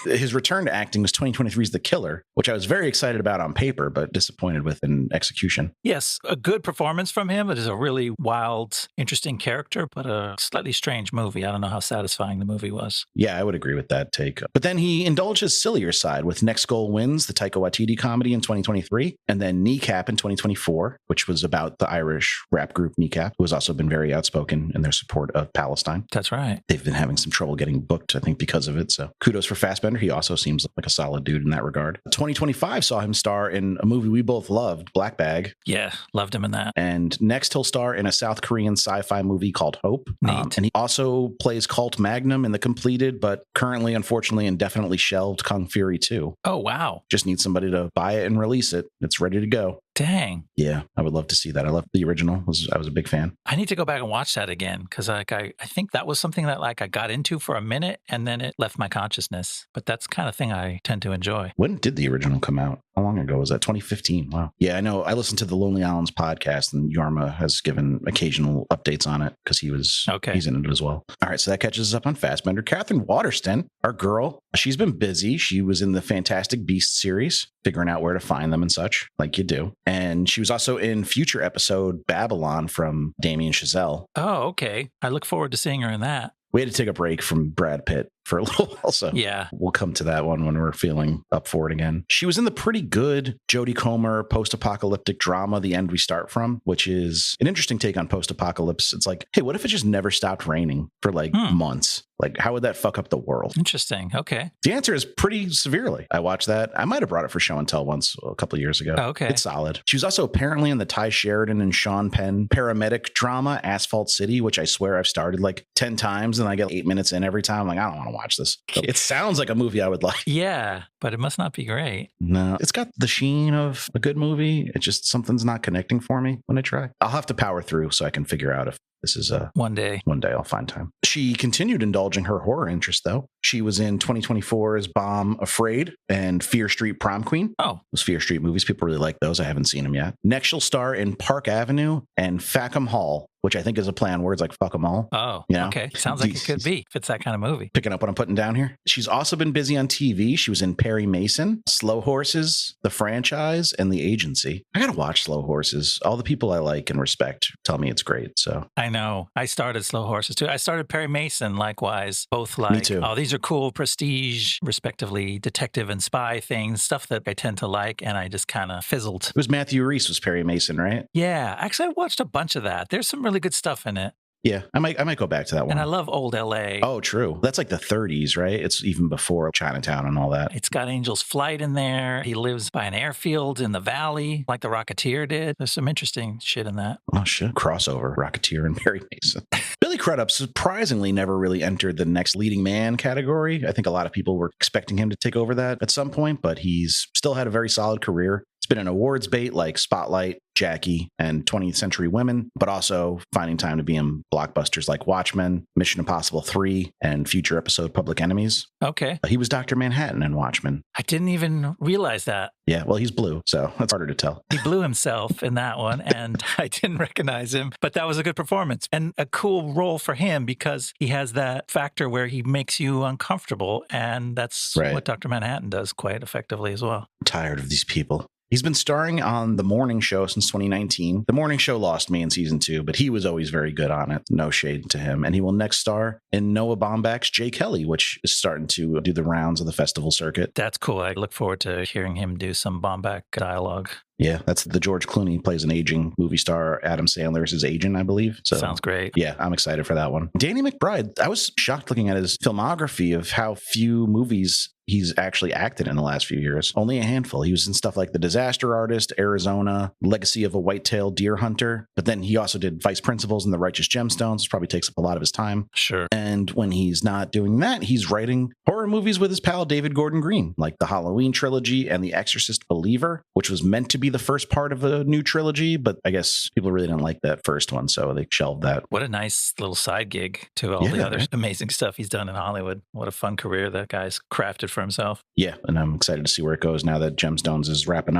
His return to acting was 2023's The Killer, which I was very excited about on paper, but disappointed with in execution. Yes, a good performance from him. It is a really wild, interesting character, but a slightly strange movie. I don't know how satisfying the movie was. Yeah, I would agree with that take. But then he indulged his sillier side with Next Goal Wins, the Taika Waititi comedy in 2023, and then Kneecap in 2024, which was about the Irish rap group Kneecap, who has also been very outspoken in their support of Palestine. That's right. They've been having some trouble getting booked, I think, because of it. So kudos for Fassbender. He also seems like a solid dude in that regard. 2025 saw him star in a movie we both loved, Black Bag. Yeah, loved him in that. And next he'll star in a South Korean sci-fi movie called Hope. And he also plays Colt Magnum in the completed, but currently, unfortunately, indefinitely shelved Kung Fury 2. Oh, wow. Just need somebody to buy it and release it. It's ready to go. Dang. Yeah, I would love to see that. I love the original. I was a big fan. I need to go back and watch that again because I think that was something that I got into for a minute and then it left my consciousness. But that's the kind of thing I tend to enjoy. When did the original come out? How long ago was that? 2015. Wow. Yeah, I know. I listened to the Lonely Islands podcast and Yorma has given occasional updates on it because he's in it as well. All right, so that catches us up on Fassbender. Katherine Waterston, our girl, she's been busy. She was in the Fantastic Beasts series, figuring out where to find them and such, like you do. And she was also in future episode Babylon from Demián Chazelle. Oh, okay. I look forward to seeing her in that. We had to take a break from Brad Pitt for a little while. So Yeah. we'll come to that one when we're feeling up for it again. She was in the pretty good Jodie Comer post-apocalyptic drama, The End We Start From, which is an interesting take on post-apocalypse. It's like, hey, what if it just never stopped raining for like months? Like, how would that fuck up the world? Interesting. Okay. The answer is pretty severely. I watched that. I might have brought it for show and tell once a couple of years ago. Oh, okay. It's solid. She was also apparently in the Ty Sheridan and Sean Penn paramedic drama, Asphalt City, which I swear I've started like 10 times and I get 8 minutes in every time. I'm like, I don't want to watch this. It sounds like a movie I would like. Yeah, but it must not be great. No, it's got the sheen of a good movie. It just, something's not connecting for me when I try. I'll have to power through so I can figure out if this is one day. One day I'll find time. She continued indulging her horror interest, though. She was in 2024's Bomb Afraid and Fear Street Prom Queen. Oh. Those Fear Street movies, people really like those. I haven't seen them yet. Next, she'll star in Park Avenue and Fackham Hall, which I think is a play on words like fuck 'em all. Oh, you know? okay. Sounds like it could be if it's that kind of movie. Picking up what I'm putting down here. She's also been busy on TV. She was in Perry Mason, Slow Horses, The Franchise, and The Agency. I gotta watch Slow Horses. All the people I like and respect tell me it's great. So I know. I started Slow Horses too. I started Perry Mason likewise. Both like, me too. Oh, these are cool prestige, respectively, detective and spy things, stuff that I tend to like, and I just kind of fizzled. It was Matthew Rhys was Perry Mason, right? Yeah, actually, I watched a bunch of that. There's some really good stuff in it. Yeah, I might go back to that one. And I love old LA. Oh, true. That's like the 30s, right? It's even before Chinatown and all that. It's got Angel's Flight in there. He lives by an airfield in the valley, like the Rocketeer did. There's some interesting shit in that. Oh, shit. Crossover, Rocketeer and Perry Mason. Billy Crudup surprisingly never really entered the next leading man category. I think a lot of people were expecting him to take over that at some point, but he's still had a very solid career. It's been an awards bait like Spotlight, Jackie, and 20th Century Women, but also finding time to be in blockbusters like Watchmen, Mission Impossible 3, and future episode Public Enemies. Okay. He was Dr. Manhattan in Watchmen. I didn't even realize that. Yeah, well, he's blue, so that's harder to tell. He blew himself in that one, and I didn't recognize him, but that was a good performance and a cool role for him because he has that factor where he makes you uncomfortable, and that's what Dr. Manhattan does quite effectively as well. I'm tired of these people. He's been starring on The Morning Show since 2019. The Morning Show lost me in season 2, but he was always very good on it. No shade to him. And he will next star in Noah Baumbach's Jay Kelly, which is starting to do the rounds of the festival circuit. That's cool. I look forward to hearing him do some Baumbach dialogue. Yeah, that's the George Clooney plays an aging movie star. Adam Sandler is his agent, I believe. So sounds great. Yeah, I'm excited for that one. Danny McBride, I was shocked looking at his filmography of how few movies he's actually acted in the last few years. Only a handful. He was in stuff like The Disaster Artist, Arizona, Legacy of a White-tailed Deer Hunter. But then he also did Vice Principals and The Righteous Gemstones, which probably takes up a lot of his time. Sure. And when he's not doing that, he's writing horror movies with his pal David Gordon Green, like the Halloween trilogy and The Exorcist Believer, which was meant to be the first part of a new trilogy, but I guess people really didn't like that first one, so they shelved that. What a nice little side gig to all the other amazing stuff he's done in Hollywood. What a fun career that guy's crafted for himself. Yeah, and I'm excited to see where it goes now that Gemstones is wrapped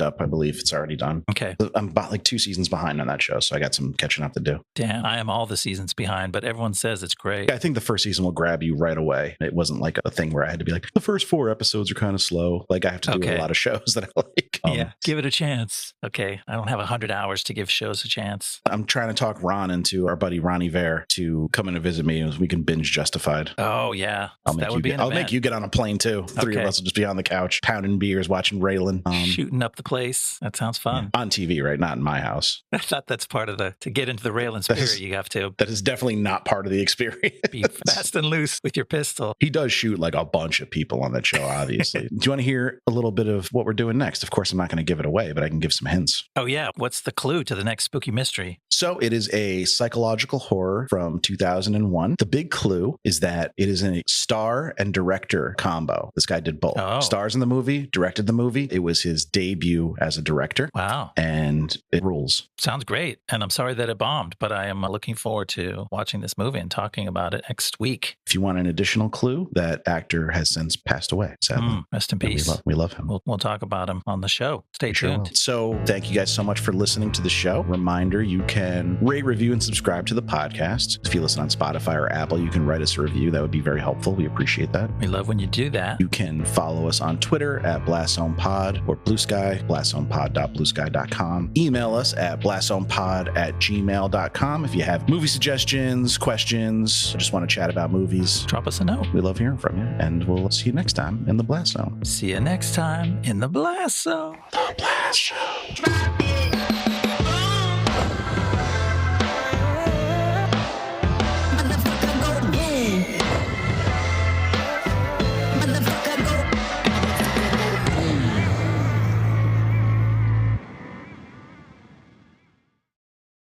up. I believe it's already done. Okay. I'm about like 2 seasons behind on that show, so I got some catching up to do. Damn, I am all the seasons behind, but everyone says it's great. Yeah, I think the first season will grab you right away. It wasn't like a thing where I had to be like, the first 4 episodes are kind of slow. Like I have to do a lot of shows that I like. Yeah, give it a chance. Okay, I don't have 100 hours to give shows a chance. I'm trying to talk Ron into our buddy Ronnie Vare to come in and visit me as we can binge Justified. Oh, yeah. I'll make you get on a plane too. 3 of us will just be on the couch, pounding beers, watching Raylan. Shooting up the place. That sounds fun. Yeah. On TV, right? Not in my house. I thought that's part of to get into the Raylan spirit, you have to. That is definitely not part of the experience. Be fast and loose with your pistol. He does shoot like a bunch of people on that show, obviously. Do you want to hear a little bit of what we're doing next? Of course, I'm not going to give it away, but I can give some hints. Oh, yeah. What's the clue to the next spooky mystery? So it is a psychological horror from 2001. The big clue is that it is a star and director combo. This guy did both. Oh. Stars in the movie, directed the movie. It was his debut as a director. Wow. And it rules. Sounds great. And I'm sorry that it bombed, but I am looking forward to watching this movie and talking about it next week. If you want an additional clue, that actor has since passed away, sadly. Rest in peace. We love him. We'll talk about him on the show. show. Stay Sure tuned. will. So thank you guys so much for listening to the show. Reminder, you can rate, review, and subscribe to the podcast. If you listen on Spotify or Apple, you can write us a review. That would be very helpful. We appreciate that. We love when you do that. You can follow us on Twitter at BlastZonePod or Blue Sky, blastzonepod.bluesky.com. Email us at blastzonepod@gmail.com if you have movie suggestions, questions, or just want to chat about movies. Drop us a note. We love hearing from you, and we'll see you next time in the Blast Zone. See you next time in the Blast Zone. The Blast Zone. Drop it.